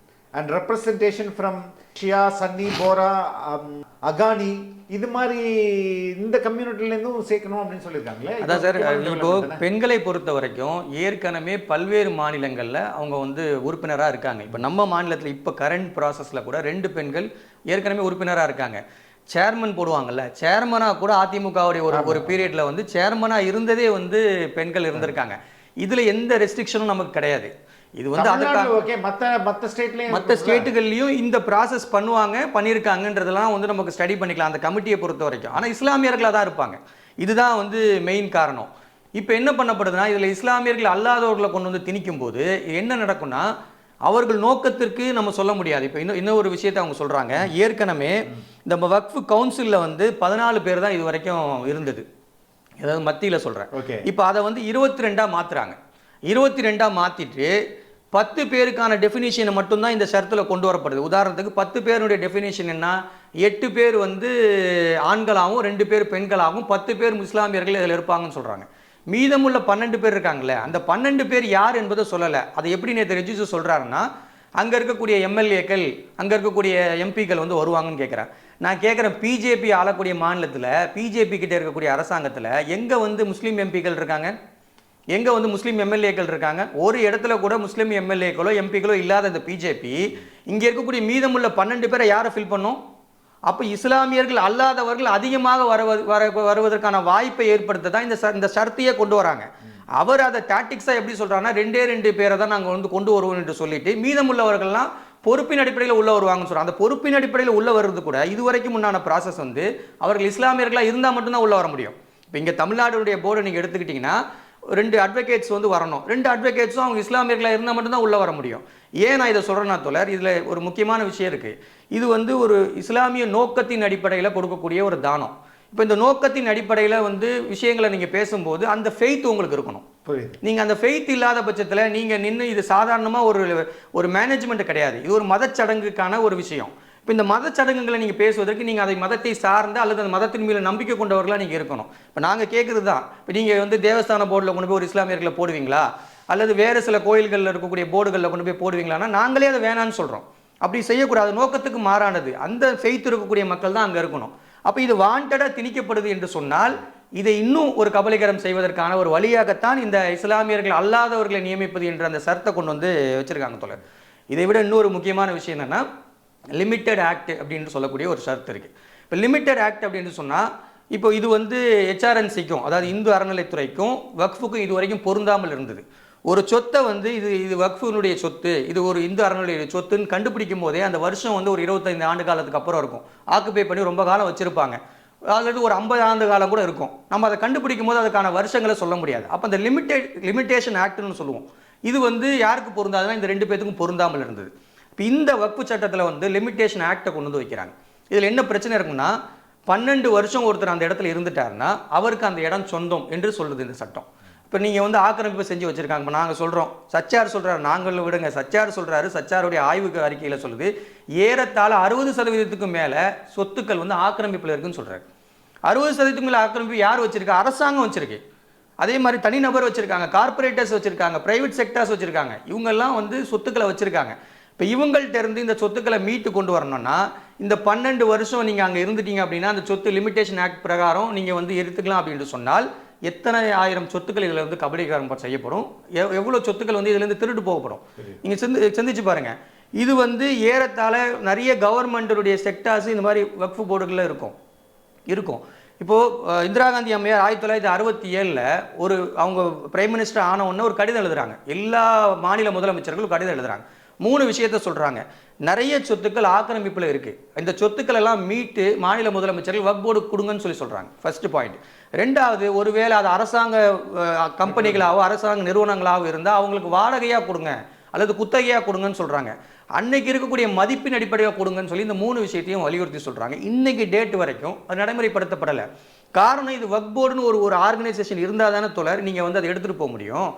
and representation from Shia, Sunni, Bora, Agani, இது மாதிரி இந்த கம்யூனிட்டிலேருந்தும் சேர்க்கணும் அப்படின்னு சொல்லியிருக்காங்களே. அதான் சார், இப்போ பெண்களை பொறுத்த வரைக்கும் ஏற்கனவே பல்வேறு மாநிலங்களில் அவங்க வந்து உறுப்பினராக இருக்காங்க. இப்போ நம்ம மாநிலத்தில் இப்போ கரண்ட் ப்ராசஸில் கூட 2 பெண்கள் ஏற்கனவே உறுப்பினராக இருக்காங்க. சேர்மன் போடுவாங்கல்ல, சேர்மனாக கூட அதிமுகவுடைய ஒரு பீரியடில் வந்து சேர்மனாக இருந்ததே வந்து பெண்கள் இருந்திருக்காங்க. இதில் எந்த ரெஸ்ட்ரிக்ஷனும் நமக்கு கிடையாது. இது வந்து மற்ற ஸ்டேட்டுகள்லையும் இந்த ப்ராசஸ் பண்ணியிருக்காங்கன்றதெல்லாம் வந்து நமக்கு ஸ்டடி பண்ணிக்கலாம் அந்த கமிட்டியை பொறுத்த வரைக்கும். ஆனால் இஸ்லாமியர்களாக தான் இருப்பாங்க. இதுதான் வந்து மெயின் காரணம். இப்போ என்ன பண்ணப்படுதுன்னா, இதில் இஸ்லாமியர்கள் அல்லாதவர்களை கொண்டு வந்து திணிக்கும் போது என்ன நடக்கும்னா, அவர்கள் நோக்கத்திற்கு நம்ம சொல்ல முடியாது. இப்போ இன்னொரு விஷயத்தை அவங்க சொல்கிறாங்க, ஏற்கனவே இந்த வக்ஃபு கவுன்சிலில் வந்து 14 பேர் தான் இது வரைக்கும் இருந்தது, அதாவது மத்தியில் சொல்கிறேன். இப்போ அதை வந்து 22 மாற்றுறாங்க. 22 மாற்றிட்டு 10 பேருக்கான டெஃபினிஷனை மட்டும்தான் இந்த ஷரத்தில் கொண்டு வரப்படுது. உதாரணத்துக்கு 10 பேருடைய டெஃபினிஷன் என்ன, 8 பேர் வந்து ஆண்களாகவும் 2 பேர் பெண்களாகவும் 10 பேர் இஸ்லாமியர்கள் இதில் இருப்பாங்கன்னு சொல்கிறாங்க. மீதமுள்ள 12 பேர் இருக்காங்களே, அந்த 12 பேர் யார் என்பதை சொல்லலை. அதை எப்படி நேற்று ரெஜிஸ்டர் சொல்கிறாருன்னா, அங்கே இருக்கக்கூடிய எம்எல்ஏக்கள், அங்கே இருக்கக்கூடிய எம்பிக்கள் வந்து வருவாங்கன்னு கேட்குறேன். நான் கேட்குறேன், பிஜேபி ஆளக்கூடிய மாநிலத்தில், பிஜேபி கிட்டே இருக்கக்கூடிய அரசாங்கத்தில் எங்கே வந்து முஸ்லீம் எம்பிக்கள் இருக்காங்க, எங்கே வந்து முஸ்லீம் எம்எல்ஏக்கள் இருக்காங்க? ஒரு இடத்துல கூட முஸ்லீம் எம்எல்ஏக்களோ எம்பிக்களோ இல்லாத இந்த பிஜேபி இங்கே இருக்கக்கூடிய மீதமுள்ள 12 பேரை யாரை ஃபில் பண்ணும்? அப்போ இஸ்லாமியர்கள் அல்லாதவர்கள் அதிகமாக வருவதற்கான வாய்ப்பை ஏற்படுத்த தான் இந்த ஷரத்தையே கொண்டு வராங்க. அவர் அதை டாக்டிக்ஸாக எப்படி சொல்கிறாங்கன்னா, 2 பேரை தான் நாங்கள் வந்து கொண்டு வருவோம் என்று சொல்லிட்டு மீதமுள்ளவர்கள்லாம் பொறுப்பின் அடிப்படையில் உள்ள வருவாங்கன்னு சொல்கிறாங்க. அந்த பொறுப்பின் அடிப்படையில் உள்ள வருவது கூட இதுவரைக்கும் உண்டான ப்ராசஸ் வந்து அவர்கள் இஸ்லாமியர்களாக இருந்தால் மட்டும்தான் உள்ள வர முடியும். இப்போ இங்கே தமிழ்நாடுடைய போர்டை நீங்கள் எடுத்துக்கிட்டிங்கன்னா 2 அட்வொகேட்ஸ் வந்து வரணும். 2 அட்வொகேட்ஸும் அவங்க இஸ்லாமியர்களாக இருந்தால் மட்டும்தான் உள்ளே வர முடியும். ஏன் நான் இதை சொல்கிறேன்னா தோழர், இதில் ஒரு முக்கியமான விஷயம் இருக்குது. இது வந்து ஒரு இஸ்லாமிய நோக்கத்தின் அடிப்படையில் கொடுக்கக்கூடிய ஒரு தானம். இப்போ இந்த நோக்கத்தின் அடிப்படையில் வந்து விஷயங்களை நீங்கள் பேசும்போது அந்த ஃபெய்த் உங்களுக்கு இருக்கணும். நீங்கள் அந்த ஃபெய்த் இல்லாத பட்சத்தில் நீங்கள் நின்று இது சாதாரணமாக ஒரு மேனேஜ்மெண்ட் கிடையாது, இது ஒரு மதச்சடங்குக்கான ஒரு விஷயம். இப்போ இந்த மதச்சடங்குகளை நீங்கள் பேசுவதற்கு நீங்கள் அதை மதத்தை சார்ந்த அல்லது அந்த மதத்தின் மீது நம்பிக்கை கொண்டவர்களாக நீங்கள் இருக்கணும். இப்போ நாங்கள் கேட்குறது தான், இப்போ நீங்கள் வந்து தேவஸ்தான போர்டில் கொண்டு போய் ஒரு இஸ்லாமியர்களை போடுவீங்களா, அல்லது வேறு சில கோயில்களில் இருக்கக்கூடிய போர்டுகளில் கொண்டு போய் போடுவீங்களான்னா நாங்களே அதை வேணான்னு சொல்கிறோம். அப்படி செய்யக்கூடாது, நோக்கத்துக்கு மாறானது. அந்த ஃபெய்த் இருக்கக்கூடிய மக்கள் தான் அங்கே இருக்கணும். அப்போ இது வாண்டடாக திணிக்கப்படுது என்று சொன்னால் இதை இன்னும் ஒரு கபலீகரம் செய்வதற்கான ஒரு வழியாகத்தான் இந்த இஸ்லாமியர்கள் அல்லாதவர்களை நியமிப்பது என்ற அந்த சரத்தை கொண்டு வந்து வச்சுருக்காங்க தோழர். இதை விட இன்னொரு முக்கியமான விஷயம் என்னென்னா, லிமிட்டட் ஆக்ட் அப்படின்னு சொல்லக்கூடிய ஒரு ஷரத்து இருக்குது. இப்போ லிமிட்டட் ஆக்ட் அப்படின்னு சொன்னால், இப்போ இது வந்து ஹெச்ஆர்என்சிக்கும், அதாவது இந்து அறநிலைத்துறைக்கும் வக்ஃபுக்கும் இது வரைக்கும் பொருந்தாமல் இருந்தது. ஒரு சொத்தை வந்து இது வக்ஃபுனுடைய சொத்து, இது ஒரு இந்து அறநிலைய சொத்துன்னு கண்டுபிடிக்கும் போதே அந்த வருஷம் வந்து ஒரு 25 ஆண்டு காலத்துக்கு அப்புறம் இருக்கும். ஆக்குபை பண்ணி ரொம்ப காலம் வச்சுருப்பாங்க, அல்லது ஒரு 50 ஆண்டு காலம் கூட இருக்கும். நம்ம அதை கண்டுபிடிக்கும் போது அதுக்கான வருஷங்களை சொல்ல முடியாது. அப்போ அந்த லிமிட்டேஷன் ஆக்ட்னு சொல்லுவோம். இது வந்து யாருக்கு பொருந்தாதுன்னா இந்த 2 பேத்துக்கும் பொருந்தாமல் இருந்தது. இப்போ இந்த வக்ஃபு சட்டத்தில் வந்து லிமிட்டேஷன் ஆக்டை கொண்டு வந்து வைக்கிறாங்க. இதில் என்ன பிரச்சனை இருக்குன்னா, 12 வருஷம் ஒருத்தர் அந்த இடத்துல இருந்துட்டாருன்னா அவருக்கு அந்த இடம் சொந்தம் என்று சொல்லுது இந்த சட்டம். இப்போ நீங்கள் வந்து ஆக்கிரமிப்பு செஞ்சு வச்சுருக்காங்க. இப்போ நாங்கள் சொல்கிறோம், சச்சார் சொல்கிறாரு, நாங்கள் விடுங்க, சச்சார் சொல்கிறாரு, சச்சாருடைய ஆய்வுக்கு அறிக்கையில் சொல்லுது ஏறத்தாழ 60% மேலே சொத்துக்கள் வந்து ஆக்கிரமிப்பில் இருக்குன்னு சொல்கிறாரு. 60% மேலே ஆக்கிரமிப்பு யார் வச்சுருக்கா? அரசாங்கம் வச்சுருக்கு. அதே மாதிரி தனிநபர் வச்சுருக்காங்க, கார்பரேட்டர்ஸ் வச்சுருக்காங்க, ப்ரைவேட் செக்டர்ஸ் வச்சுருக்காங்க. இவங்கெல்லாம் வந்து சொத்துக்களை வச்சுருக்காங்க. இப்போ இவங்கள்ட்ட இருந்து இந்த சொத்துக்களை மீட்டு கொண்டு வரணும்னா இந்த 12 வருஷம் நீங்கள் அங்கே இருந்துட்டீங்க அப்படின்னா அந்த சொத்து லிமிடேஷன் ஆக்ட் பிரகாரம் நீங்கள் வந்து எடுத்துக்கலாம் அப்படின்னு சொன்னால் எத்தனை ஆயிரம் சொத்துக்கள் இதில் வந்து கபலீகரம் செய்யப்படும், எவ்வளோ சொத்துக்கள் வந்து இதுலேருந்து திருட்டு போகப்படும். நீங்கள் சிந்திச்சு பாருங்கள். இது வந்து ஏறத்தாழ நிறைய கவர்மெண்ட்டுடைய செக்டார்ஸ் இந்த மாதிரி வக்ஃப் போர்டுகளில் இருக்கும். இப்போது இந்திரா காந்தி அம்மையார் 1967 ஒரு அவங்க பிரைம் மினிஸ்டர் ஆன உடனே ஒரு கடிதம் எழுதுறாங்க. எல்லா மாநில முதலமைச்சர்களும் கடிதம் எழுதுறாங்க. 3 விஷயத்த சொல்கிறாங்க. நிறைய சொத்துக்கள் ஆக்கிரமிப்பில் இருக்குது, இந்த சொத்துக்கள் எல்லாம் மீட்டு மாநில முதலமைச்சர்கள் வக்ஃப் போர்டு கொடுங்கன்னு சொல்கிறாங்க. First point. ரெண்டாவது, ஒருவேளை அது அரசாங்க கம்பெனிகளாகவோ அரசாங்க நிறுவனங்களாகவோ இருந்தால் அவங்களுக்கு வாடகையாக கொடுங்க அல்லது குத்தகையாக கொடுங்கன்னு சொல்கிறாங்க. அன்னைக்கு இருக்கக்கூடிய மதிப்பின் அடிப்படையாக கொடுங்கன்னு சொல்லி இந்த 3 விஷயத்தையும் வலியுறுத்தி சொல்கிறாங்க. இன்னைக்கு டேட் வரைக்கும் அது நடைமுறைப்படுத்தப்படலை. காரணம், இது வக்ஃப் போர்டுன்னு ஒரு ஆர்கனைசேஷன் இருந்தால் தானே தோழர் நீங்கள் வந்து அதை எடுத்துகிட்டு போக முடியும்.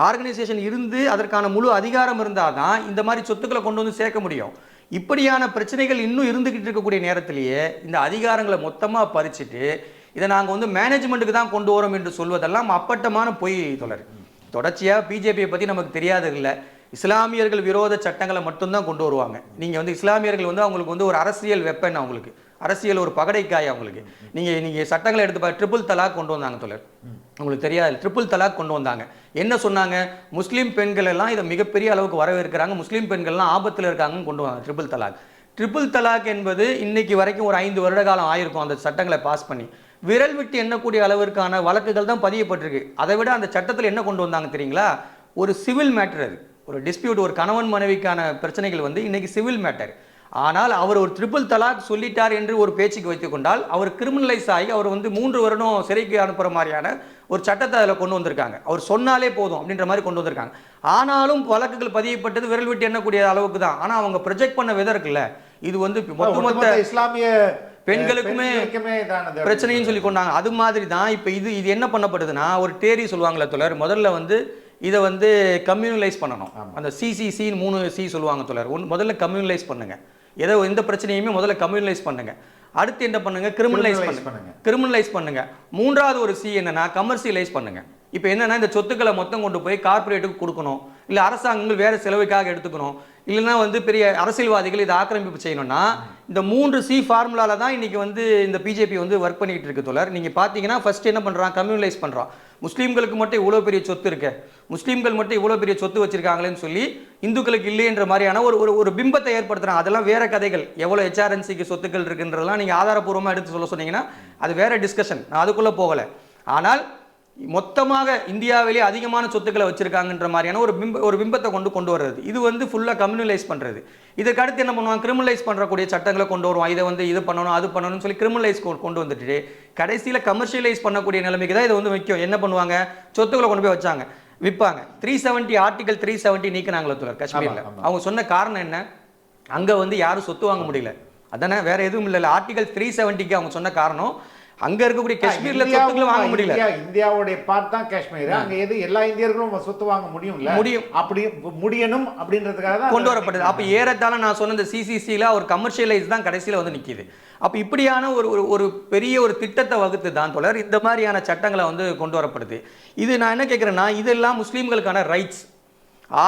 ஆர்கனைசேஷன் இருந்து அதற்கான முழு அதிகாரம் இருந்தால் தான் இந்த மாதிரி சொத்துக்களை கொண்டு வந்து சேர்க்க முடியும். இப்படியான பிரச்சனைகள் இன்னும் இருந்துக்கிட்டு இருக்கக்கூடிய நேரத்திலேயே இந்த அதிகாரங்களை மொத்தமாக பறிச்சுட்டு இதை நாங்கள் வந்து மேனேஜ்மெண்ட்டுக்கு தான் கொண்டு வரோம் என்று சொல்வதெல்லாம் அப்பட்டமான பொய் தோழர். தொடர்ச்சியாக பிஜேபியை பற்றி நமக்கு தெரியாது இல்லை, இஸ்லாமியர்கள் விரோத சட்டங்களை மட்டும்தான் கொண்டு வருவாங்க. நீங்கள் வந்து இஸ்லாமியர்கள் வந்து அவங்களுக்கு வந்து ஒரு அரசியல் வெப்பன், அவங்களுக்கு அரசியல் ஒரு பகடைக்காய் அவங்களுக்கு. நீங்கள் சட்டங்களை எடுத்து ட்ரிபிள் தலாக் கொண்டு வந்தாங்க தோழர், உங்களுக்கு தெரியாது. ட்ரிபிள் தலாக் கொண்டு வந்தாங்க. என்ன சொன்னாங்க? முஸ்லீம் பெண்கள் எல்லாம் இதை மிகப்பெரிய அளவுக்கு வரவேற்கிறாங்க, முஸ்லீம் பெண்கள்லாம் ஆபத்தில் இருக்காங்கன்னு கொண்டு வந்தாங்க ட்ரிபிள் தலாக். ட்ரிபிள் தலாக் என்பது இன்னைக்கு வரைக்கும் ஒரு 5 வருட காலம் ஆயிருக்கும் அந்த சட்டங்களை பாஸ் பண்ணி. விரல் விட்டு எண்ணக்கூடிய அளவிற்கான வழக்குகள் தான் பதியப்பட்டிருக்கு. அதை விட அந்த சட்டத்தில் என்ன கொண்டு வந்தாங்க தெரியுங்களா? ஒரு சிவில் மேட்டர், அது ஒரு டிஸ்பியூட், ஒரு கணவன் மனைவிக்கான பிரச்சனைகள் வந்து இன்னைக்கு சிவில் மேட்டர். ஆனால் அவர் ஒரு ட்ரிபிள் தலாக் சொல்லிட்டார் என்று ஒரு பேச்சுக்கு வைத்துக் கொண்டால் அவர் கிரிமினலைஸ் ஆகி அவர் வந்து 3 வருடம் சிறைக்கு அனுப்புகிற மாதிரியான ஒரு சட்டத்தை அதில் கொண்டு வந்திருக்காங்க. அவர் சொன்னாலே போதும் அப்படின்ற மாதிரி கொண்டு வந்திருக்காங்க. ஆனாலும் வழக்குகள் பதியப்பட்டது விரல் விட்டு எண்ணக்கூடிய அளவுக்கு தான். ஆனால் அவங்க ப்ரொஜெக்ட் பண்ண விதம் இருக்குல்ல, இது வந்து ஒட்டுமொத்த இஸ்லாமிய பெண்களுக்குமே பிரச்சனைன்னு சொல்லி கொண்டாங்க. அது மாதிரி தான் இப்போ இது என்ன பண்ணப்படுதுன்னா, ஒரு தேரி சொல்லுவாங்களே தோழர், முதல்ல வந்து இதை வந்து கம்யூனலைஸ் பண்ணணும். அந்த சிசிசி 3 சி சொல்லுவாங்க தோழர். முதல்ல கம்யூனலைஸ் பண்ணுங்க, ஏதோ எந்த பிரச்சனையுமே முதல்ல கம்யூனலைஸ் பண்ணுங்க. அடுத்து என்ன பண்ணுங்க? கிரிமினலைஸ் பண்ணுங்க. மூன்றாவது ஒரு சி என்னன்னா கமர்ஷியலைஸ் பண்ணுங்க. இப்போ என்னன்னா இந்த சொத்துக்களை மொத்தம் கொண்டு போய் கார்பரேட்டுக்கு கொடுக்கணும், இல்லை அரசாங்கங்கள் வேற செலவுக்காக எடுத்துக்கணும், இல்லைன்னா வந்து பெரிய அரசியல்வாதிகள் இதை ஆக்கிரமிப்பு செய்யணும்னா இந்த 3 சி ஃபார்முலால தான் இன்னைக்கு வந்து இந்த பிஜேபி வந்து ஒர்க் பண்ணிக்கிட்டு இருக்கு தோழர். நீங்கள் பார்த்தீங்கன்னா ஃபர்ஸ்ட் என்ன பண்ணுறான்? கம்யூனலைஸ் பண்ணுறான். முஸ்லீம்களுக்கு மட்டும் இவ்வளோ பெரிய சொத்து இருக்கு, முஸ்லீம்கள் மட்டும் இவ்வளோ பெரிய சொத்து வச்சிருக்காங்களேன்னு சொல்லி இந்துக்களுக்கு இல்லைன்ற மாதிரியான ஒரு பிம்பத்தை ஏற்படுத்துறாங்க. அதெல்லாம் வேற கதைகள். எவ்வளோ ஹெச்ஆர்என்சிக்கு சொத்துக்கள் இருக்குன்றதெல்லாம் நீங்கள் ஆதாரப்பூர்வமாக எடுத்து சொல்ல சொன்னீங்கன்னா அது வேற டிஸ்கஷன், நான் அதுக்குள்ளே போகலை. ஆனால் மொத்தமாக இந்தியாவிலே அதிகமான சொத்துக்களை வச்சிருக்காங்கன்ற மாதிரியான ஒரு பிம்பத்தை கொண்டு வர்றது, இது வந்து ஃபுல்லாக கம்யூனலைஸ் பண்ணுறது. இதுக்கு அடுத்து என்ன பண்ணுவாங்க? கிரிமினலைஸ் பண்ணக்கூடிய சட்டங்களை கொண்டு வருவான். இதை வந்து இது பண்ணணும் அது பண்ணணும்னு சொல்லி கிரிமினலைஸ் கொண்டு வந்துட்டு கடைசியில் கமர்ஷியலைஸ் பண்ணக்கூடிய நிலைமைக்கு தான் இதை வந்து வைக்கும். என்ன பண்ணுவாங்க? சொத்துக்களை கொண்டு போய் வச்சாங்க, விற்பாங்க. 370 ஆர்டிகல் 370 நீக்கினாங்களே தோழர் காஷ்மீரில். அவங்க சொன்ன காரணம் என்ன? அங்கே வந்து யாரும் சொத்து வாங்க முடியல, அதானே, வேற எதுவும் இல்லை. ஆர்டிகல் 370க்கு அவங்க சொன்ன காரணம் அங்க இருக்கக்கூடிய காஷ்மீர்ல சொத்துக்களை வாங்க முடியல. இந்தியாவுடைய பார்ட் தான் காஷ்மீர். அங்க எது எல்லா இந்தியர்களும் சொத்து வாங்க முடியும், அப்படி முடியணும் அப்படின்றதுக்காக தான் கொண்டு வரப்பட்டது. அப்ப ஏறத்தாழ நான் சொன்ன இந்த சிசிசில ஒரு கமர்ஷியலைஸ் தான் கடைசியில வந்து நிக்குது. அப்ப இப்படியான ஒரு பெரிய ஒரு திட்டத்தை வகுத்து தான் தோழர் இந்த மாதிரியான சட்டங்களை வந்து கொண்டு வரப்படுது. இது நான் என்ன கேட்கிறேன்னா, இதெல்லாம் முஸ்லீம்களுக்கான ரைட்ஸ்.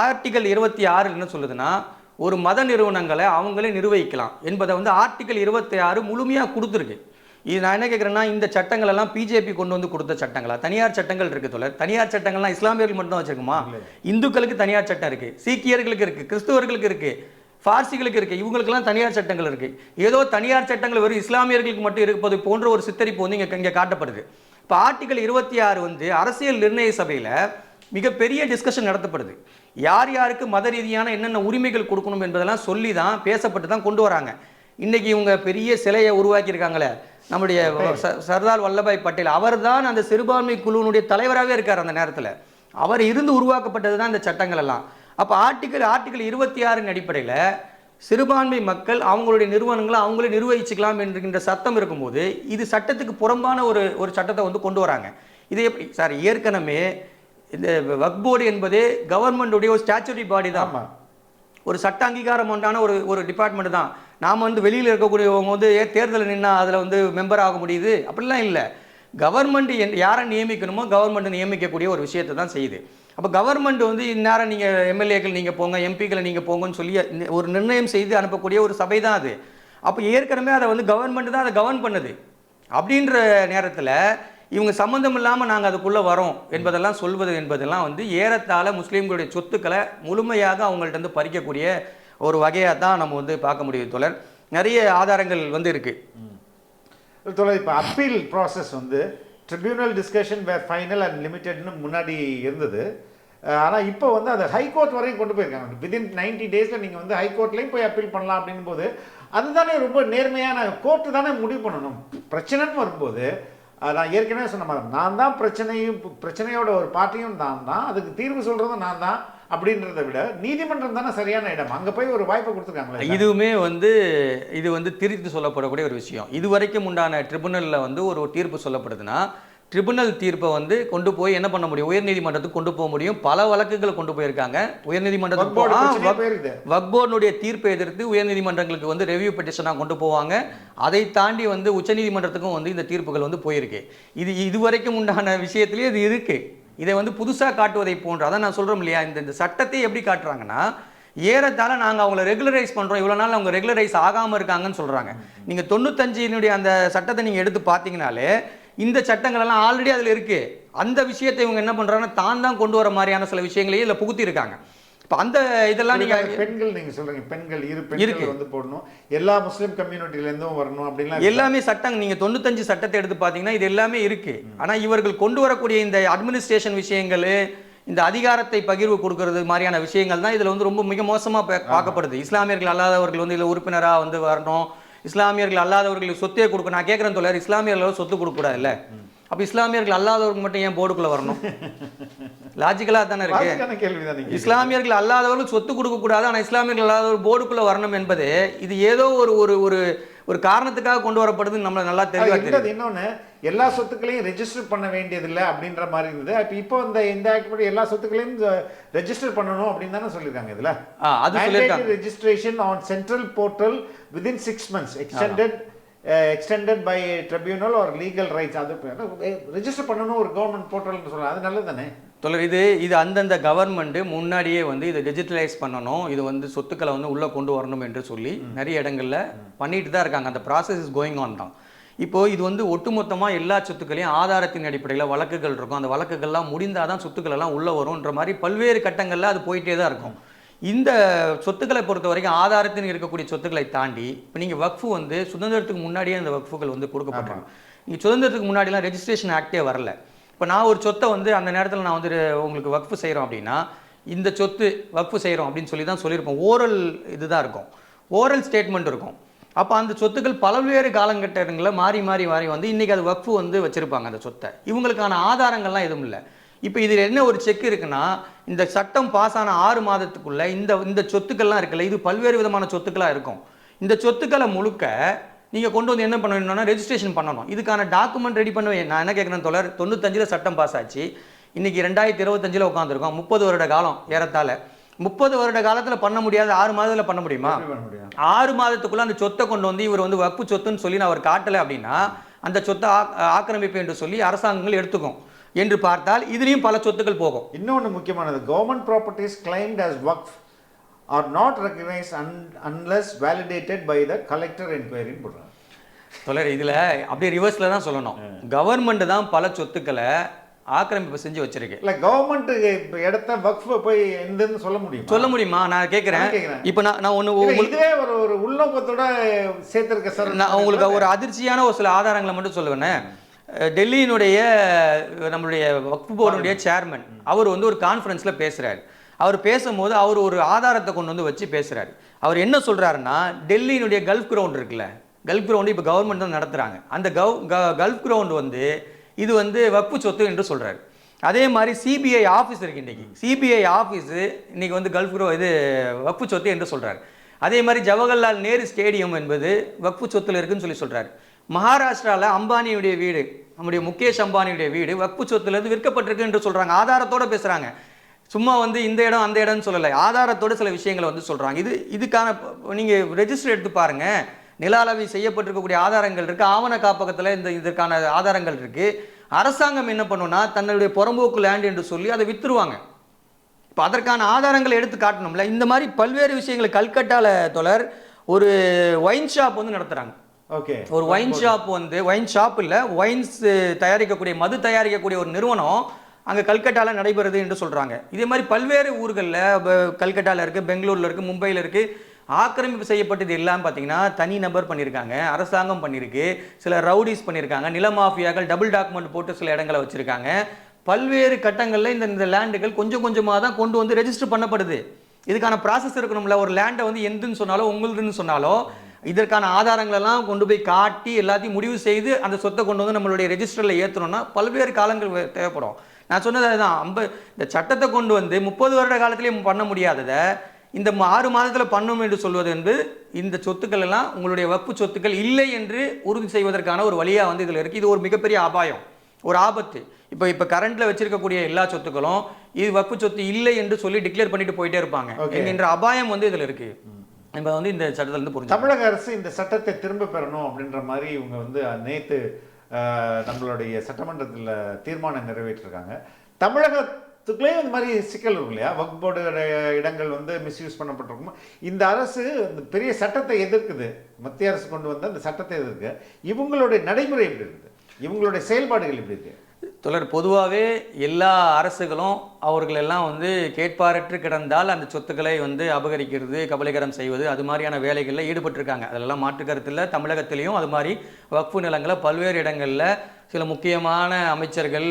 ஆர்டிகல் 26 என்ன சொல்லுதுன்னா, ஒரு மத நிறுவனங்களை அவங்களே நிர்வகிக்கலாம் என்பதை வந்து ஆர்டிகல் 26 முழுமையா கொடுத்துருக்கு. இது நான் என்ன கேட்குறேன்னா, இந்த சட்டங்கள் எல்லாம் பிஜேபி கொண்டு வந்து கொடுத்த சட்டங்களா? தனியார் சட்டங்கள் இருக்கு தோழர். தனியார் சட்டங்கள்லாம் இஸ்லாமியர்கள் மட்டும் தான் வச்சிருக்குமா? இந்துக்களுக்கு தனியார் சட்டம் இருக்கு, சீக்கியர்களுக்கு இருக்கு, கிறிஸ்தவர்களுக்கு இருக்கு, பார்சிகளுக்கு இருக்கு, இவங்களுக்கெல்லாம் தனியார் சட்டங்கள் இருக்கு. ஏதோ தனியார் சட்டங்கள் வெறும் இஸ்லாமியர்களுக்கு மட்டும் இருப்பது போன்ற ஒரு சித்தரிப்பு வந்து இங்கே காட்டப்படுது. இப்போ ஆர்டிகல் 26 வந்து அரசியல் நிர்ணய சபையில் மிகப்பெரிய டிஸ்கஷன் நடத்தப்படுது. யார் யாருக்கு மத ரீதியான என்னென்ன உரிமைகள் கொடுக்கணும் என்பதெல்லாம் சொல்லி தான் பேசப்பட்டு தான் கொண்டு வராங்க. இன்னைக்கு இவங்க பெரிய சிலையை உருவாக்கியிருக்காங்களே நம்முடைய சர்தார் வல்லபாய் பட்டேல், அவர் தான் அந்த சிறுபான்மை குழுவினுடைய தலைவராகவே இருக்கார். அந்த நேரத்தில் அவர் இருந்து உருவாக்கப்பட்டது தான் இந்த சட்டங்கள் எல்லாம். அப்போ ஆர்டிகல் 26 அடிப்படையில் சிறுபான்மை மக்கள் அவங்களுடைய நிறுவனங்களை அவங்களே நிர்வகிச்சுக்கலாம் என்கின்ற சட்டம் இருக்கும்போது இது சட்டத்துக்கு புறம்பான ஒரு சட்டத்தை வந்து கொண்டு வராங்க. இது எப்படி சார்? ஏற்கனவே இந்த வக்ஃப் போர்டு என்பது கவர்மெண்டுடைய ஒரு ஸ்டாச்சுரி பாடி தான். ஒரு சட்ட அங்கீகாரம் உண்டான ஒரு டிபார்ட்மெண்ட் தான். நாம் வந்து வெளியில் இருக்கக்கூடியவங்க வந்து தேர்தல் நின்னா அதில் வந்து மெம்பர் ஆக முடியுது அப்படிலாம் இல்லை. கவர்மெண்ட் யாரை நியமிக்கணுமோ கவர்மெண்ட் நியமிக்கக்கூடிய ஒரு விஷயத்தை தான் செய்யுது. அப்போ கவர்மெண்ட் வந்து இந்நேரம் நீங்கள் எம்எல்ஏக்கள் நீங்கள் போங்க, எம்பிக்களை நீங்கள் போங்கன்னு சொல்லி ஒரு நிர்ணயம் செய்து அனுப்பக்கூடிய ஒரு சபை தான் அது. அப்போ ஏற்கனவே அதை வந்து கவர்மெண்ட் தான் அதை கவர்ன் பண்ணுது. அப்படின்ற நேரத்தில் இவங்க சம்மந்தம் இல்லாமல் நாங்கள் அதுக்குள்ளே வரோம் என்பதெல்லாம் சொல்வது என்பதெல்லாம் வந்து ஏறத்தாழ முஸ்லீம்களுடைய சொத்துக்களை முழுமையாக அவங்கள்ட்ட வந்து பறிக்கக்கூடிய ஒரு வகையாக தான் நம்ம வந்து பார்க்க முடியும் தோழர். நிறைய ஆதாரங்கள் வந்து இருக்குது தோழர். இப்போ அப்பீல் ப்ராசஸ் வந்து tribunal discussion where final and லிமிட்டட்னு முன்னாடி இருந்தது. ஆனால் இப்போ வந்து அதை ஹைகோர்ட் வரையும் கொண்டு போயிருக்காங்க. வித்தின் 90 டேஸில் நீங்கள் வந்து ஹைகோர்ட்லேயும் போய் அப்பீல் பண்ணலாம் அப்படின் போது அதுதானே ரொம்ப நேர்மையான கோர்ட்டு தானே முடிவு பண்ணணும். பிரச்சனைன்னு வரும்போது நான் ஏற்கனவே சொன்ன மாதிரி நான் தான் பிரச்சனையோட ஒரு பார்ட்டியும் நான் தான், அதுக்கு தீர்வு சொல்கிறதும் நான் தான் அப்படின்றத விட நீதிமன்றம் தானே சரியான இடம். அங்கே போய் ஒரு வாய்ப்பை கொடுத்துருக்காங்களே. இதுவுமே வந்து இது வந்து திரித்து சொல்லப்படக்கூடிய ஒரு விஷயம். இதுவரைக்கும் உண்டான ட்ரிபுனலில் வந்து ஒரு தீர்ப்பு சொல்லப்படுதுன்னா ட்ரிபுனல் தீர்ப்பை வந்து கொண்டு போய் என்ன பண்ண முடியும், உயர்நீதிமன்றத்துக்கு கொண்டு போக முடியும். பல வழக்குகளை கொண்டு போயிருக்காங்க உயர்நீதிமன்றத்துக்கு. வக்ஃப் போர்டுடைய தீர்ப்பை எதிர்த்து உயர்நீதிமன்றங்களுக்கு வந்து ரெவியூ பெட்டிஷனாக கொண்டு போவாங்க. அதை தாண்டி வந்து உச்சநீதிமன்றத்துக்கும் வந்து இந்த தீர்ப்புகள் வந்து போயிருக்கு. இதுவரைக்கும் உண்டான விஷயத்திலேயே இது இருக்கு. இதை வந்து புதுசாக காட்டுவதை போன்று அதான் நான் சொல்கிறோம் இல்லையா, இந்த சட்டத்தை எப்படி காட்டுறாங்கன்னா ஏறத்தாழ நாங்கள் அவங்கள ரெகுலரைஸ் பண்ணுறோம், இவ்வளோ நாள் அவங்க ரெகுலரைஸ் ஆகாமல் இருக்காங்கன்னு சொல்கிறாங்க. நீங்கள் 95 அந்த சட்டத்தை நீங்கள் எடுத்து பார்த்தீங்கனாலே இந்த சட்டங்கள் எல்லாம் ஆல்ரெடி அதில் இருக்குது. அந்த விஷயத்தை இவங்க என்ன பண்ணுறாங்கன்னா தான் கொண்டு வர மாதிரியான சில விஷயங்களையும் இதில் புகுத்தி இருக்காங்க. இப்போ அந்த இதெல்லாம் நீங்கள் பெண்கள் நீங்கள் சொல்கிறீங்க, பெண்கள் பெண்கள் வந்து போடணும், எல்லா முஸ்லீம் கம்யூனிட்டிலேருந்தும் வரணும் அப்படின்லாம் எல்லாமே சட்டம். நீங்கள் 95 சட்டத்தை எடுத்து பார்த்தீங்கன்னா இது எல்லாமே இருக்குது. ஆனால் இவர்கள் கொண்டு வரக்கூடிய இந்த அட்மினிஸ்ட்ரேஷன் விஷயங்கள், இந்த அதிகாரத்தை பகிர்வு கொடுக்கறது மாதிரியான விஷயங்கள் தான் இதில் வந்து ரொம்ப மிக மோசமாக பார்க்கப்படுது. இஸ்லாமியர்கள் அல்லாதவர்கள் வந்து இதில் உறுப்பினராக வந்து வரணும், இஸ்லாமியர்கள் அல்லாதவர்களுக்கு சொத்தே கொடுக்க. நான் கேட்குறேன் தோழர், இஸ்லாமியர்களோட சொத்து கொடுக்கக்கூடாது இல்லை? அப்போ இஸ்லாமியர்கள் அல்லாதவர்கள் மட்டும் ஏன் போர்டுக்குள்ளே வரணும்? லாஜிக்கலாக தானே இருக்கு. இஸ்லாமியர்கள் அல்லாதவர்களுக்கு சொத்து கொடுக்கக்கூடாது, ஆனால் இஸ்லாமியர்கள் அல்லாதவர்கள் போர்டுக்குள்ளே வரணும் என்பது இது ஏதோ ஒரு காரணத்துக்காக கொண்டு வரப்படுதுன்னு நம்மளை நல்லா தெரியாது. இன்னொன்று, எல்லா சொத்துக்களையும் ரெஜிஸ்டர் பண்ண வேண்டியதில்லை அப்படின்ற மாதிரி இருந்தது. இப்போ இந்த ஆக்ட் படி எல்லா சொத்துக்களையும் ரெஜிஸ்டர் பண்ணணும் அப்படின்னு தானே சொல்லியிருக்காங்க. இதில் அது சொல்லியிருக்காங்க, registration on central portal within 6 months extended by tribunal or legal rights. அது ரெஜிஸ்டர் பண்ணணும் ஒரு கவர்மெண்ட் போர்ட்டல்னு சொல்லலாம். அது நல்லது தானே தொடர். இது அந்தந்த கவர்மெண்ட்டு முன்னாடியே வந்து இதை டிஜிட்டலைஸ் பண்ணணும், இது வந்து சொத்துக்களை வந்து உள்ளே கொண்டு வரணும் என்று சொல்லி நிறைய இடங்களில் பண்ணிட்டு தான் இருக்காங்க. அந்த ப்ராசஸ் இஸ் கோயிங் ஆன் தான். இப்போது இது வந்து ஒட்டுமொத்தமாக எல்லா சொத்துக்களையும் ஆதாரத்தின் அடிப்படையில் வழக்குகள் இருக்கும், அந்த வழக்குகள்லாம் முடிந்தால் தான் சொத்துக்கள் எல்லாம் உள்ளே வரும்ன்ற மாதிரி பல்வேறு கட்டங்களில் அது போயிட்டே தான் இருக்கும். இந்த சொத்துக்களை பொறுத்த வரைக்கும் ஆதாரத்தின் இருக்கக்கூடிய சொத்துக்களை தாண்டி இப்போ நீங்கள் வக்ஃபு வந்து சுதந்திரத்துக்கு முன்னாடியே அந்த வக்ஃபுகள் வந்து கொடுக்கப்பட்டாங்க. நீங்கள் சுதந்திரத்துக்கு முன்னாடிலாம் ரெஜிஸ்ட்ரேஷன் ஆக்டே வரல. இப்போ நான் ஒரு சொத்தை வந்து அந்த நேரத்தில் நான் வந்து உங்களுக்கு வக்ஃபு செய்கிறோம் அப்படின்னா இந்த சொத்து வக்ஃபு செய்கிறோம் அப்படின்னு சொல்லி தான் சொல்லியிருப்போம். ஓரல் இதுதான் இருக்கும், ஓரல் ஸ்டேட்மெண்ட் இருக்கும். அப்போ அந்த சொத்துக்கள் பல்வேறு காலகட்டங்களில் மாறி வந்து இன்றைக்கி அது வக்ஃபு வந்து வச்சுருப்பாங்க அந்த சொத்தை. இவங்களுக்கான ஆதாரங்கள்லாம் எதுவும் இல்லை. இப்போ இதில் என்ன ஒரு செக் இருக்குன்னா, இந்த சட்டம் பாஸ் ஆன 6 மாதத்துக்குள்ளே இந்த சொத்துக்கள்லாம் இருக்குல்ல, இது பல்வேறு விதமான சொத்துக்களாக இருக்கும். இந்த சொத்துக்களை முழுக்க நீங்கள் கொண்டு வந்து என்ன பண்ணணும்னா ரெஜிஸ்ட்ரேஷன் பண்ணணும். இதுக்கான டாக்குமெண்ட் ரெடி பண்ணுவேன். நான் என்ன கேட்குறேன் தோழர், 95 சட்டம் பாஸ் ஆச்சு, இன்றைக்கி 2025 உட்காந்துருக்கோம். 30 வருட காலம் ஏறத்தாழ. 30 வருட காலத்தில் பண்ண முடியாது, 6 மாதத்தில் பண்ண முடியுமா? 6 மாதத்துக்குள்ளே அந்த சொத்தை கொண்டு வந்து இவர் வந்து வக்ஃபு சொத்துன்னு சொல்லி நான் அவர் காட்டலை அப்படின்னா அந்த சொத்தை ஆக்கிரமிப்பு என்று சொல்லி அரசாங்கங்கள் எடுத்துக்கும் என்று பார்த்தால் இதுலேயும் பல சொத்துக்கள் போகும். இன்னொன்று முக்கியமானது, government properties claimed as Waqf are not recognized unless validated by the collector inquiry போடுறாங்க. சொல்ல இதில் அப்படியே ரிவர்ஸில் தான் சொல்லணும். கவர்மெண்ட் தான் பல சொத்துக்களை ஆக்கிரமிப்பு செஞ்சு வச்சிருக்கு. இல்லை கவர்மெண்ட் இடத்த வக்ஃப் போய் எந்தன்னு சொல்ல முடியுமா? நான் கேட்குறேன். இப்போ நான் ஒன்று இதுவே ஒரு உள்நோக்கத்தோட சேர்த்துருக்க சார். நான் உங்களுக்கு ஒரு அதிர்ச்சியான ஒரு சில ஆதாரங்களை மட்டும் சொல்லுவேன். டெல்லியினுடைய நம்மளுடைய வக்ஃப் போர்டுடைய சேர்மன் அவர் வந்து ஒரு கான்ஃபரன்ஸில் பேசுகிறார். அவர் பேசும்போது அவர் ஒரு ஆதாரத்தை கொண்டு வந்து வச்சு பேசுகிறார். அவர் என்ன சொல்கிறாருன்னா, டெல்லியினுடைய கல்ஃப் கிரவுண்ட் இருக்குல்ல, கல்ஃப் கிரவுண்டு இப்போ கவர்மெண்ட் தான் நடத்துகிறாங்க. அந்த கல்ஃப் கிரவுண்டு வந்து இது வந்து வக்ஃபு சொத்து என்று சொல்கிறார். அதே மாதிரி சிபிஐ ஆஃபீஸ் இருக்குது இன்றைக்கி, சிபிஐ ஆஃபீஸு இன்றைக்கி வந்து இது வக்ஃபு சொத்து என்று சொல்கிறார். அதே மாதிரி ஜவஹர்லால் நேரு ஸ்டேடியம் என்பது வக்ஃபு சொத்தில் இருக்குன்னு சொல்கிறார். மகாராஷ்டிராவில் அம்பானியுடைய வீடு நம்முடைய முகேஷ் அம்பானியுடைய வீடு வக்ஃபு சொத்துலேருந்து விற்கப்பட்டிருக்கு என்று சொல்கிறாங்க. ஆதாரத்தோடு பேசுகிறாங்க. சும்மா வந்து இந்த இடம் அந்த இடம்னு சொல்லலை, ஆதாரத்தோடு சில விஷயங்களை வந்து சொல்கிறாங்க. இதுக்கான நீங்கள் ரெஜிஸ்டர் எடுத்து பாருங்கள், நில அளவை செய்யப்பட்டிருக்கக்கூடிய ஆதாரங்கள் இருக்குது, ஆவண காப்பகத்தில் இதற்கான ஆதாரங்கள் இருக்குது. அரசாங்கம் என்ன பண்ணுன்னா தன்னுடைய புறம்போக்கு லேண்ட் என்று சொல்லி அதை விற்றுருவாங்க. இப்போ அதற்கான ஆதாரங்களை எடுத்து காட்டணும்ல. இந்த மாதிரி பல்வேறு விஷயங்களை கல்கட்டாவில் தொடர் ஒரு ஒயின் ஷாப் வந்து நடத்துகிறாங்க. ஓகே, ஒரு ஒயின் ஷாப் வந்து ஒயின் ஷாப் இல்லை, ஒயின்ஸ் தயாரிக்கக்கூடிய மது தயாரிக்கக்கூடிய ஒரு நிறுவனம் அங்கே கல்கட்டாவில் நடைபெறுது என்று சொல்கிறாங்க. இதே மாதிரி பல்வேறு ஊர்களில் கல்கட்டாவில் இருக்குது, பெங்களூரில் இருக்குது, மும்பையில் இருக்குது. ஆக்கிரமிப்பு செய்யப்பட்டது எல்லாம் பார்த்தீங்கன்னா தனி நபர் பண்ணியிருக்காங்க, அரசாங்கம் பண்ணியிருக்கு, சில ரவுடிஸ் பண்ணியிருக்காங்க, நில மாஃபியாக்கள் டபுள் டாக்குமெண்ட் போட்டு சில இடங்களை வச்சுருக்காங்க. பல்வேறு கட்டங்களில் இந்த லேண்டுகள் கொஞ்சம் கொஞ்சமாக தான் கொண்டு வந்து ரெஜிஸ்டர் பண்ணப்படுது. இதுக்கான ப்ராசஸ் இருக்கணும்ல. ஒரு லேண்டை வந்து எந்துன்னு சொன்னாலோ உங்களுதுன்னு சொன்னாலோ இதற்கான ஆதாரங்களெல்லாம் கொண்டு போய் காட்டி எல்லாத்தையும் முடிவு செய்து அந்த சொத்தை கொண்டு வந்து நம்மளுடைய ரெஜிஸ்டரில் ஏற்றணும்னா பல்வேறு காலங்கள் தேவைப்படும். நான் சொன்னது அதுதான், இந்த சட்டத்தை கொண்டு வந்து 30 வருட காலத்திலேயே பண்ண முடியாததை இந்த 6 மாதத்தில் பண்ணும் என்று சொல்வது என்பது இந்த சொத்துக்கள் எல்லாம் உங்களுடைய வக்ஃபு சொத்துக்கள் இல்லை என்று உறுதி செய்வதற்கான ஒரு வழியாக வந்து இதில் இருக்குது. இது ஒரு மிகப்பெரிய அபாயம், ஒரு ஆபத்து. இப்போ கரண்ட்ல வச்சிருக்கக்கூடிய எல்லா சொத்துக்களும் இது வக்ஃபு சொத்து இல்லை என்று சொல்லி டிக்ளேர் பண்ணிட்டு போயிட்டே இருப்பாங்க என்கின்ற அபாயம் வந்து இதில் இருக்கு. நம்ம வந்து இந்த சட்டத்துல இருந்து புரிஞ்சு தமிழக அரசு இந்த சட்டத்தை திரும்ப பெறணும் அப்படின்ற மாதிரி இவங்க வந்து நேற்று நம்மளுடைய சட்டமன்றத்தில் தீர்மானம் நிறைவேற்றிருக்காங்க. தமிழகத்துக்குள்ளே இந்த மாதிரி சிக்கல் இருக்கும் இல்லையா, வக்ஃப் போர்டு இடங்கள் வந்து மிஸ்யூஸ் பண்ணப்பட்டிருக்கும். இந்த அரசு இந்த பெரிய சட்டத்தை எதிர்க்குது, மத்திய அரசு கொண்டு வந்த அந்த சட்டத்தை எதிர்க்கு. இவங்களுடைய நடைமுறை எப்படி இருக்குது, இவங்களுடைய செயல்பாடுகள் எப்படி இருக்கு? தொடர் பொதுவாகவே எல்லா அரசுகளும் அவர்கள் எல்லாம் வந்து கேட்பாரற்று கிடந்தால் அந்த சொத்துக்களை வந்து அபகரிக்கிறது, கபலீகரம் செய்வது, அது மாதிரியான வேலைகளில் ஈடுபட்டிருக்காங்க. அதெல்லாம் மாற்று கருத்தில் தமிழகத்திலையும் அது மாதிரி வக்ஃபு நிலங்களை பல்வேறு இடங்களில் சில முக்கியமான அமைச்சர்கள்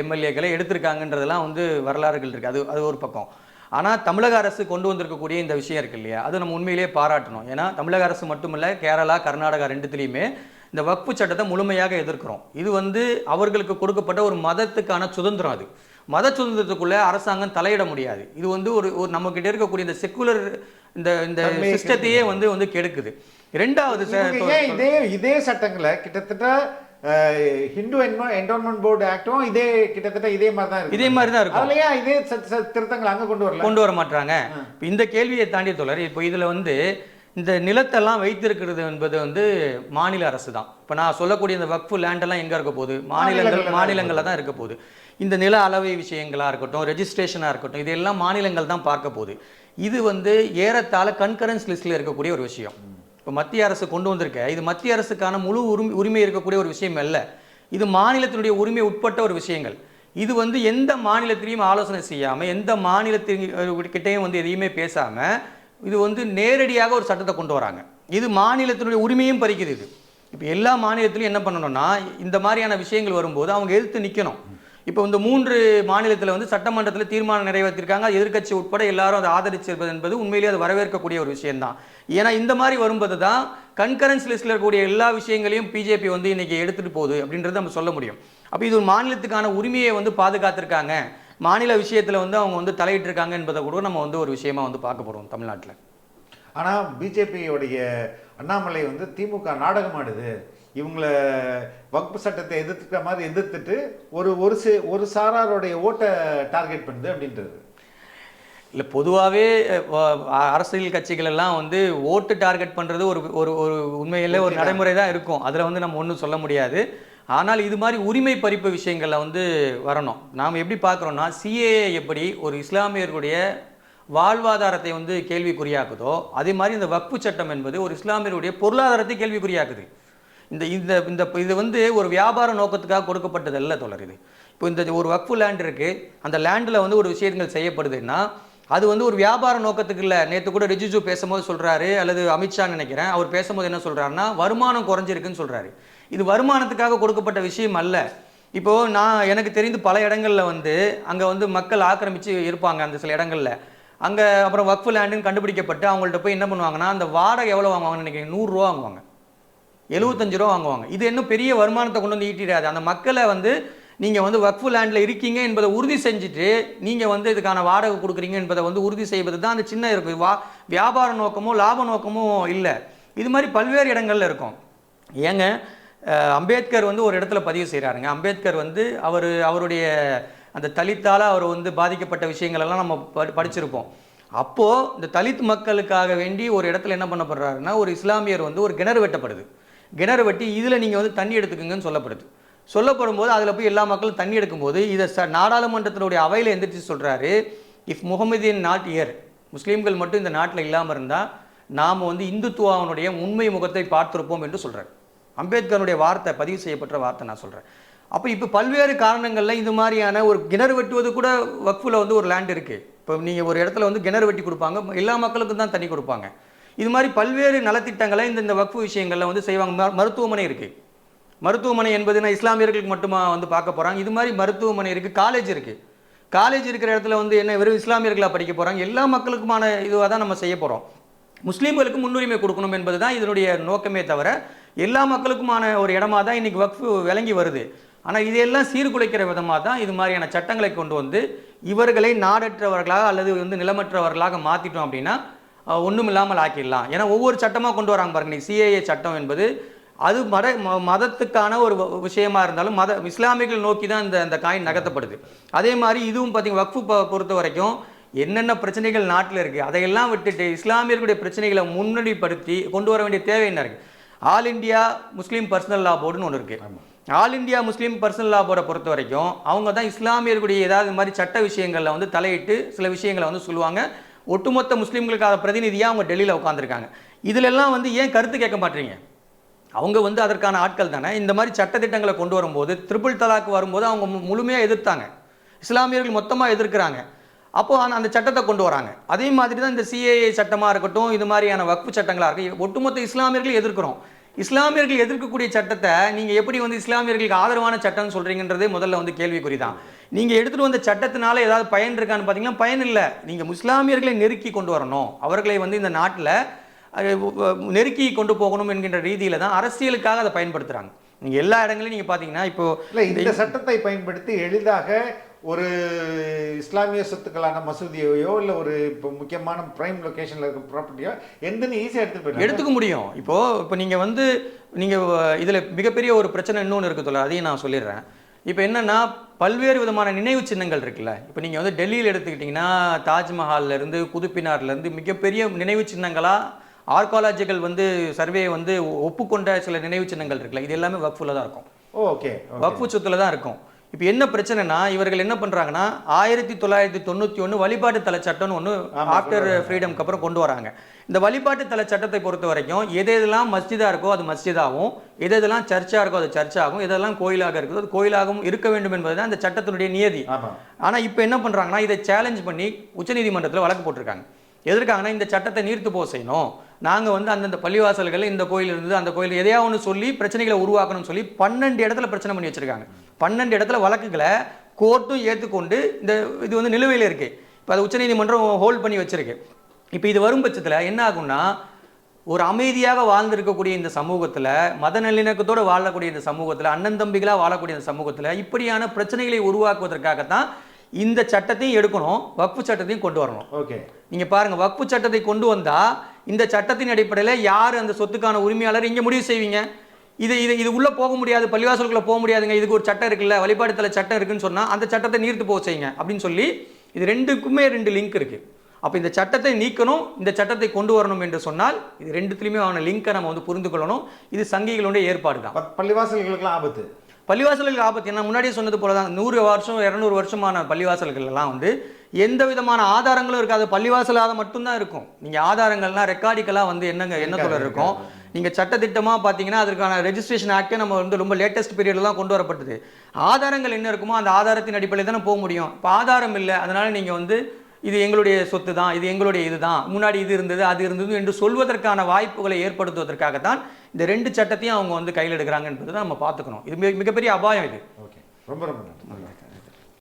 எம்எல்ஏக்களை எடுத்திருக்காங்கன்றதெல்லாம் வந்து வரலாறுகள் இருக்குது. அது ஒரு பக்கம். ஆனால் தமிழக அரசு கொண்டு வந்திருக்கக்கூடிய இந்த விஷயம் இருக்கு இல்லையா, அது நம்ம உண்மையிலேயே பாராட்டணும். ஏன்னா தமிழக அரசு மட்டுமில்லை, கேரளா கர்நாடகா ரெண்டுத்துலேயுமே இந்த வக்ஃபு சட்டத்தை முழுமையாக எதிர்க்கிறோம். இது வந்து அவர்களுக்கு கொடுக்கப்பட்ட ஒரு மதத்துக்கான சுதந்திரம். அது மத சுதந்திரத்துக்குள்ளே அரசாங்கம் தலையிட முடியாது. இது வந்து ஒரு நம்மகிட்ட இருக்கக்கூடிய இந்த செக்குலர் இந்த சிஸ்டத்தையே வந்து கெடுக்குது. ரெண்டாவது இதே சட்டங்களை கிட்டத்தட்ட ஹிந்து என்டோன்மெண்ட் போர்டு ஆக்டும் கிட்டத்தட்ட இதே மாதிரி தான் இருக்கு. இதே மாதிரி தான் இருக்கும். அதுலயே இதே திருத்தங்கள் அங்க கொண்டு வர மாட்டாங்க. இந்த கேள்வியை தாண்டி தொடர் இப்போ இதுல வந்து இந்த நிலத்தெல்லாம் வைத்திருக்கிறது என்பது வந்து மாநில அரசு தான். இப்போ நான் சொல்லக்கூடிய இந்த வக்ஃபு லேண்டெல்லாம் எங்கே இருக்க போகுது, மாநிலங்களில் தான் இருக்க போகுது. இந்த நில அளவை விஷயங்களாக இருக்கட்டும், ரெஜிஸ்ட்ரேஷனாக இருக்கட்டும், இதெல்லாம் மாநிலங்கள் தான் பார்க்க போகுது. இது வந்து ஏறத்தாழ கன்கரன்ஸ் லிஸ்ட்டில் இருக்கக்கூடிய ஒரு விஷயம். இப்போ மத்திய அரசு கொண்டு வந்திருக்க இது மத்திய அரசுக்கான முழு உரிமை இருக்கக்கூடிய ஒரு விஷயம் அல்ல. இது மாநிலத்தினுடைய உரிமை உட்பட்ட ஒரு விஷயங்கள். இது வந்து எந்த மாநிலத்திலையும் ஆலோசனை செய்யாமல், எந்த மாநிலத்திற்கிட்டையும் வந்து எதையுமே பேசாமல் இது வந்து நேரடியாக ஒரு சட்டத்தை கொண்டு வராங்க. இது மாநிலத்தினுடைய உரிமையும் பறிக்குது. இது இப்போ எல்லா மாநிலத்திலையும் என்ன பண்ணணும்னா இந்த மாதிரியான விஷயங்கள் வரும்போது அவங்க எதிர்த்து நிற்கணும். இப்போ இந்த 3 மாநிலத்தில் வந்து சட்டமன்றத்தில் தீர்மானம் நிறைவேற்றிருக்காங்க. எதிர்க்கட்சி உட்பட எல்லாரும் அதை ஆதரிச்சிருப்பது என்பது உண்மையிலேயே அது வரவேற்கக்கூடிய ஒரு விஷயம்தான். ஏன்னா இந்த மாதிரி வரும்போது தான் கன்கரன்ஸ் லிஸ்ட்டில் இருக்கக்கூடிய எல்லா விஷயங்களையும் பிஜேபி வந்து இன்னைக்கு எடுத்துகிட்டு போகுது அப்படின்றது நம்ம சொல்ல முடியும். அப்போ இது ஒரு மாநிலத்துக்கான உரிமையை வந்து பாதுகாத்திருக்காங்க, மாநில விஷயத்தில் வந்து அவங்க வந்து தலையிட்டு இருக்காங்க என்பதை கூட நம்ம வந்து ஒரு விஷயமா வந்து பார்க்க போகிறோம் தமிழ்நாட்டில். ஆனால் பிஜேபியோடைய அண்ணாமலை வந்து திமுக நாடகம் ஆடுது, இவங்களை வக்ஃபு சட்டத்தை எதிர்த்துக்கிற மாதிரி எதிர்த்துட்டு ஒரு சாராருடைய ஓட்டை டார்கெட் பண்ணுது அப்படின்றது இல்லை. பொதுவாகவே அரசியல் கட்சிகள் எல்லாம் வந்து ஓட்டு டார்கெட் பண்ணுறது ஒரு உண்மையில் ஒரு நடைமுறை தான் இருக்கும். அதில் வந்து நம்ம ஒன்றும் சொல்ல முடியாது. ஆனால் இது மாதிரி உரிமை பறிப்பு விஷயங்களில் வந்து வரணும். நாம் எப்படி பார்க்குறோன்னா, சிஏஏ எப்படி ஒரு இஸ்லாமியர்களுடைய வாழ்வாதாரத்தை வந்து கேள்விக்குறியாக்குதோ அதே மாதிரி இந்த வக்ஃபு சட்டம் என்பது ஒரு இஸ்லாமியருடைய பொருளாதாரத்தை கேள்விக்குறியாக்குது. இது வந்து ஒரு வியாபார நோக்கத்துக்காக கொடுக்கப்பட்டது அல்ல தொடர். இது இப்போ இந்த ஒரு வக்ஃபு லேண்ட் இருக்குது, அந்த லேண்டில் வந்து ஒரு விஷயங்கள் செய்யப்படுதுன்னா அது வந்து ஒரு வியாபார நோக்கத்துக்கு இல்லை. நேற்று கூட ரிஜிஜு பேசும்போது சொல்கிறாரு, அல்லது அமித்ஷா நினைக்கிறேன், அவர் பேசும்போது என்ன சொல்கிறாருன்னா வருமானம் குறைஞ்சிருக்குன்னு சொல்கிறாரு. இது வருமானத்துக்காக கொடுக்கப்பட்ட விஷயம் அல்ல. இப்போது எனக்கு தெரிந்து பல இடங்களில் வந்து அங்கே வந்து மக்கள் ஆக்கிரமித்து இருப்பாங்க. அந்த சில இடங்களில் அங்கே அப்புறம் வக்ஃபு லேண்டுன்னு கண்டுபிடிக்கப்பட்டு அவங்கள்ட்ட போய் என்ன பண்ணுவாங்கன்னா அந்த வாடகை எவ்வளோ வாங்குவாங்கன்னு நினைக்கிறேன், 100 ரூபா வாங்குவாங்க, 75 ரூபா வாங்குவாங்க. இது இன்னும் பெரிய வருமானத்தை கொண்டு வந்து ஈட்டிடாது. அந்த மக்களை வந்து நீங்கள் வந்து வக்ஃபு லேண்டில் இருக்கீங்க என்பதை உறுதி செஞ்சுட்டு நீங்கள் வந்து இதுக்கான வாடகை கொடுக்குறீங்க என்பதை வந்து உறுதி செய்வது தான் அந்த சின்ன இருக்குது. வியாபார நோக்கமோ லாப நோக்கமோ இல்லை. இது மாதிரி பல்வேறு இடங்கள்ல இருக்கும். ஏங்க அம்பேத்கர் வந்து ஒரு இடத்துல பதிவு செய்கிறாருங்க. அம்பேத்கர் வந்து அவருடைய அந்த தலித்தால் அவர் வந்து பாதிக்கப்பட்ட விஷயங்களெல்லாம் நம்ம படிச்சிருப்போம். அப்போது இந்த தலித் மக்களுக்காக வேண்டி ஒரு இடத்துல என்ன பண்ணப்படுறாருன்னா, ஒரு இஸ்லாமியர் வந்து ஒரு கிணறு வெட்டப்படுது. கிணறு வெட்டி இதில் நீங்கள் வந்து தண்ணி எடுத்துக்குங்கன்னு சொல்லப்படுது. சொல்லப்படும் போது அதில் போய் எல்லா மக்களும் தண்ணி எடுக்கும்போது இதை நாடாளுமன்றத்தினுடைய அவையில் எந்திரிச்சு சொல்கிறாரு, இஃப் முகமதியன் நாட் இயர், முஸ்லீம்கள் மட்டும் இந்த நாட்டில் இல்லாமல் இருந்தால் நாம் வந்து இந்துத்துவாவினுடைய உண்மை முகத்தை பார்த்திருப்போம் என்று சொல்கிறார். அம்பேத்கருடைய வார்த்தை, பதிவு செய்யப்பட்ட வார்த்தை நான் சொல்கிறேன். அப்போ இப்போ பல்வேறு காரணங்களில் இது மாதிரியான ஒரு கிணறு வெட்டுவது கூட வக்ஃபில் வந்து ஒரு லேண்ட் இருக்குது. இப்போ நீங்கள் ஒரு இடத்துல வந்து கிணறு வெட்டி கொடுப்பாங்க, எல்லா மக்களுக்கும் தான் தண்ணி கொடுப்பாங்க. இது மாதிரி பல்வேறு நலத்திட்டங்களை இந்த வக்ஃபு விஷயங்களில் வந்து செய்வாங்க. மருத்துவமனை இருக்குது. மருத்துவமனை என்பதுனா இஸ்லாமியர்களுக்கு மட்டுமா வந்து பார்க்க போகிறாங்க. இது மாதிரி மருத்துவமனை இருக்குது, காலேஜ் இருக்குது. காலேஜ் இருக்கிற இடத்துல வந்து என்ன வெறும் இஸ்லாமியர்களாக படிக்க போகிறாங்க? எல்லா மக்களுக்குமான இதுவாக தான் நம்ம செய்ய போகிறோம். முஸ்லீம்களுக்கு முன்னுரிமை கொடுக்கணும் என்பது தான் இதனுடைய நோக்கமே தவிர எல்லா மக்களுக்குமான ஒரு இடமா தான் இன்றைக்கி வக்ஃபு விளங்கி வருது. ஆனால் இதையெல்லாம் சீர்குலைக்கிற விதமாக தான் இது மாதிரியான சட்டங்களை கொண்டு வந்து இவர்களை நாடற்றவர்களாக அல்லது வந்து நிலமற்றவர்களாக மாற்றிட்டோம் அப்படின்னா ஒன்றும் இல்லாமல் ஆக்கிடலாம். ஏன்னா ஒவ்வொரு சட்டமாக கொண்டு வராங்க பாருங்க. இன்னைக்கு சிஏஏ சட்டம் என்பது அது மதத்துக்கான ஒரு விஷயமா இருந்தாலும் இஸ்லாமியர்கள் நோக்கி தான் இந்த காயின் நகர்த்தப்படுது. அதே மாதிரி இதுவும் பார்த்தீங்கன்னா வக்ஃபு பொறுத்த வரைக்கும் என்னென்ன பிரச்சனைகள் நாட்டில் இருக்குது அதையெல்லாம் விட்டுட்டு இஸ்லாமியர்களுடைய பிரச்சனைகளை முன்னணிப்படுத்தி கொண்டு வர வேண்டிய தேவை என்ன இருக்குது? ஆல் இண்டியா முஸ்லீம் பர்சனல் லா போர்டுன்னு ஒன்று இருக்குது. ஆல் இண்டியா முஸ்லீம் பர்சனல் லா போர்டை பொறுத்த வரைக்கும் அவங்க தான் இஸ்லாமியர்களுடைய ஏதாவது மாதிரி சட்ட விஷயங்களில் வந்து தலையிட்டு சில விஷயங்களை வந்து சொல்லுவாங்க. ஒட்டுமொத்த முஸ்லீம்களுக்கான பிரதிநிதியாக அவங்க டெல்லியில் உட்காந்துருக்காங்க. இதிலெல்லாம் வந்து ஏன் கருத்து கேட்க மாட்டீங்க? அவங்க வந்து அதற்கான ஆட்கள் தானே. இந்த மாதிரி சட்டத்திட்டங்களை கொண்டு வரும்போது ட்ரிபிள் தலாக் வரும்போது அவங்க முழுமையாக எதிர்த்தாங்க. இஸ்லாமியர்கள் மொத்தமாக எதிர்க்கிறாங்க. அப்போது அந்த சட்டத்தை கொண்டு வராங்க. அதே மாதிரி தான் இந்த சிஏஏ சட்டமாக இருக்கட்டும், இது மாதிரியான வக்ஃபு சட்டங்களாக இருக்கும், ஒட்டுமொத்த இஸ்லாமியர்கள் எதிர்க்கிறோம். இஸ்லாமியர்கள் எதிர்க்கக்கூடிய சட்டத்தை நீங்கள் எப்படி வந்து இஸ்லாமியர்களுக்கு ஆதரவான சட்டம்னு சொல்கிறீங்கன்றதே முதல்ல வந்து கேள்விக்குறி தான். நீங்கள் எடுத்துகிட்டு வந்த சட்டத்தினால ஏதாவது பயன் இருக்கான்னு பார்த்தீங்கன்னா பயன் இல்லை. நீங்கள் முஸ்லாமியர்களை நெருக்கி கொண்டு வரணும், அவர்களை வந்து இந்த நாட்டில் நெருக்கி கொண்டு போகணும் என்கின்ற ரீதியில் தான் அரசியலுக்காக அதை பயன்படுத்துகிறாங்க. நீங்கள் எல்லா இடங்களையும் நீங்கள் பார்த்தீங்கன்னா இப்போது இந்த சட்டத்தை பயன்படுத்தி எளிதாக ஒரு இஸ்லாமிய சொத்துக்களான மசூதியோ இல்லை ஒரு இப்போ முக்கியமான பிரைம் லொக்கேஷனில் இருக்க ப்ராப்பர்ட்டியோ எந்தன்னு ஈஸியாக எடுத்துக்க முடியும். இப்போ நீங்கள் வந்து நீங்கள் இதில் மிகப்பெரிய ஒரு பிரச்சனை இன்னொன்று இருக்குதுல்ல, அதையும் நான் சொல்லிடுறேன். இப்போ என்னென்னா பல்வேறு விதமான நினைவு சின்னங்கள் இருக்குல்ல. இப்போ நீங்கள் வந்து டெல்லியில் எடுத்துக்கிட்டிங்கன்னா தாஜ்மஹால்லேருந்து குதுப்பினார்லேருந்து மிகப்பெரிய நினைவு சின்னங்களாக ஆர்காலஜிக்கல் வந்து சர்வே வந்து ஒப்புக்கொண்ட சில நினைவு சின்னங்கள் இருக்குல்ல, இது எல்லாமே வக்ஃபில் தான் இருக்கும். ஓகே, வக்ஃபு சொத்துல தான் இருக்கும். இப்போ என்ன பிரச்சனைனா இவர்கள் என்ன பண்ணுறாங்கன்னா 1991 வழிபாட்டு தலை சட்டம்னு ஒன்று ஆஃப்டர் ஃப்ரீடம்க்கு அப்புறம் கொண்டு வராங்க. இந்த வழிபாட்டு தலை சட்டத்தை பொறுத்த வரைக்கும் எதெல்லாம் மஸ்ஜிதாக இருக்கோ அது மஸ்ஜிதாகவும், எதெல்லாம் சர்ச்சாக இருக்கோ அது சர்ச்சாகவும், எதெல்லாம் கோயிலாக இருக்குதோ அது கோயிலாகவும் இருக்க வேண்டும் என்பது தான் இந்த சட்டத்தினுடைய நியதி. ஆனால் இப்போ என்ன பண்ணுறாங்கன்னா இதை சேலஞ்ச் பண்ணி உச்சநீதிமன்றத்தில் வழக்கு போட்டிருக்காங்க. எதற்காங்கன்னா இந்த சட்டத்தை நீர்த்து போக செய்யணும், நாங்கள் வந்து அந்தந்த பள்ளிவாசல்களில் இந்த கோயில் இருந்தது அந்த கோயில் எதையா ஒன்று சொல்லி பிரச்சனைகளை உருவாக்கணும்னு சொல்லி 12 இடத்துல பிரச்சனை பண்ணி வச்சுருக்காங்க. 12 இடத்துல வழக்குகளை கோர்ட்டும் ஏற்றுக்கொண்டு இது வந்து நிலுவையில் இருக்குது. இப்போ அது உச்சநீதிமன்றம் ஹோல்ட் பண்ணி வச்சுருக்கு. இப்போ இது வரும் பட்சத்தில் என்ன ஆகும்னா ஒரு அமைதியாக வாழ்ந்திருக்கக்கூடிய இந்த சமூகத்தில், மத நல்லிணக்கத்தோடு வாழக்கூடிய இந்த சமூகத்தில், அண்ணன் தம்பிகளாக வாழக்கூடிய இந்த சமூகத்தில் இப்படியான பிரச்சனைகளை உருவாக்குவதற்காகத்தான் இந்த சட்டத்தையும் எடுக்கணும், வக்ஃபு சட்டத்தையும் கொண்டு வரணும். ஓகே, நீங்கள் பாருங்கள், வக்ஃபு சட்டத்தை கொண்டு வந்தால் இந்த சட்டத்தின் அடிப்படையில் யார் அந்த சொத்துக்கான உரிமையாளர் இங்கே முடிவு செய்வீங்க? இது உள்ளே போக முடியாது, பள்ளிவாசலுக்குள்ளே போக முடியாதுங்க, இதுக்கு ஒரு சட்டம் இருக்குல்ல, வழிபாட்டுத்தல சட்டம் இருக்குன்னு சொன்னால் அந்த சட்டத்தை நீர்த்து போக செய்யுங்க அப்படின்னு சொல்லி இது ரெண்டுக்குமே 2 லிங்க் இருக்குது. அப்போ இந்த சட்டத்தை நீக்கணும், இந்த சட்டத்தை கொண்டு வரணும் என்று சொன்னால் இது ரெண்டுத்துலையுமே அவன லிங்கை நம்ம வந்து புரிந்து கொள்ளணும். இது சங்கிகளுடைய ஏற்பாடு தான். பள்ளிவாசல்களுக்கெல்லாம் ஆபத்து. பள்ளிவாசல்களுக்கு ஆபத்து என்ன, முன்னாடியே சொன்னது போல தான் 100 வருஷம் 200 வருஷமான பள்ளிவாசல்கள்லாம் வந்து எந்த விதமான ஆதாரங்களும் இருக்காது, பள்ளிவாசலாக மட்டும்தான் இருக்கும். நீங்கள் ஆதாரங்கள்லாம் ரெக்கார்டிக்கெல்லாம் வந்து என்ன சொல்ல இருக்கும். நீங்கள் சட்டத்திட்டமாக பார்த்தீங்கன்னா அதற்கான ரெஜிஸ்ட்ரேஷன் ஆக்டே நம்ம வந்து ரொம்ப லேட்டஸ்ட் பீரியடில் தான் கொண்டு வரப்பட்டது. ஆதாரங்கள் என்ன இருக்குமோ அந்த ஆதாரத்தின் அடிப்படையில் தானே போக முடியும். இப்போ ஆதாரம் இல்லை, அதனால் நீங்கள் வந்து இது எங்களுடைய சொத்து தான், இது எங்களுடைய இதுதான், முன்னாடி இது இருந்தது அது இருந்தது என்று சொல்வதற்கான வாய்ப்புகளை ஏற்படுத்துவதற்காகத்தான் இந்த 2 சட்டத்தையும் அவங்க வந்து கையில் எடுக்கிறாங்க என்பதை தான் நம்ம பார்த்துக்கணும். இது மிகப்பெரிய அபாயம் இது. ஓகே, ரொம்ப ரொம்ப நன்றி.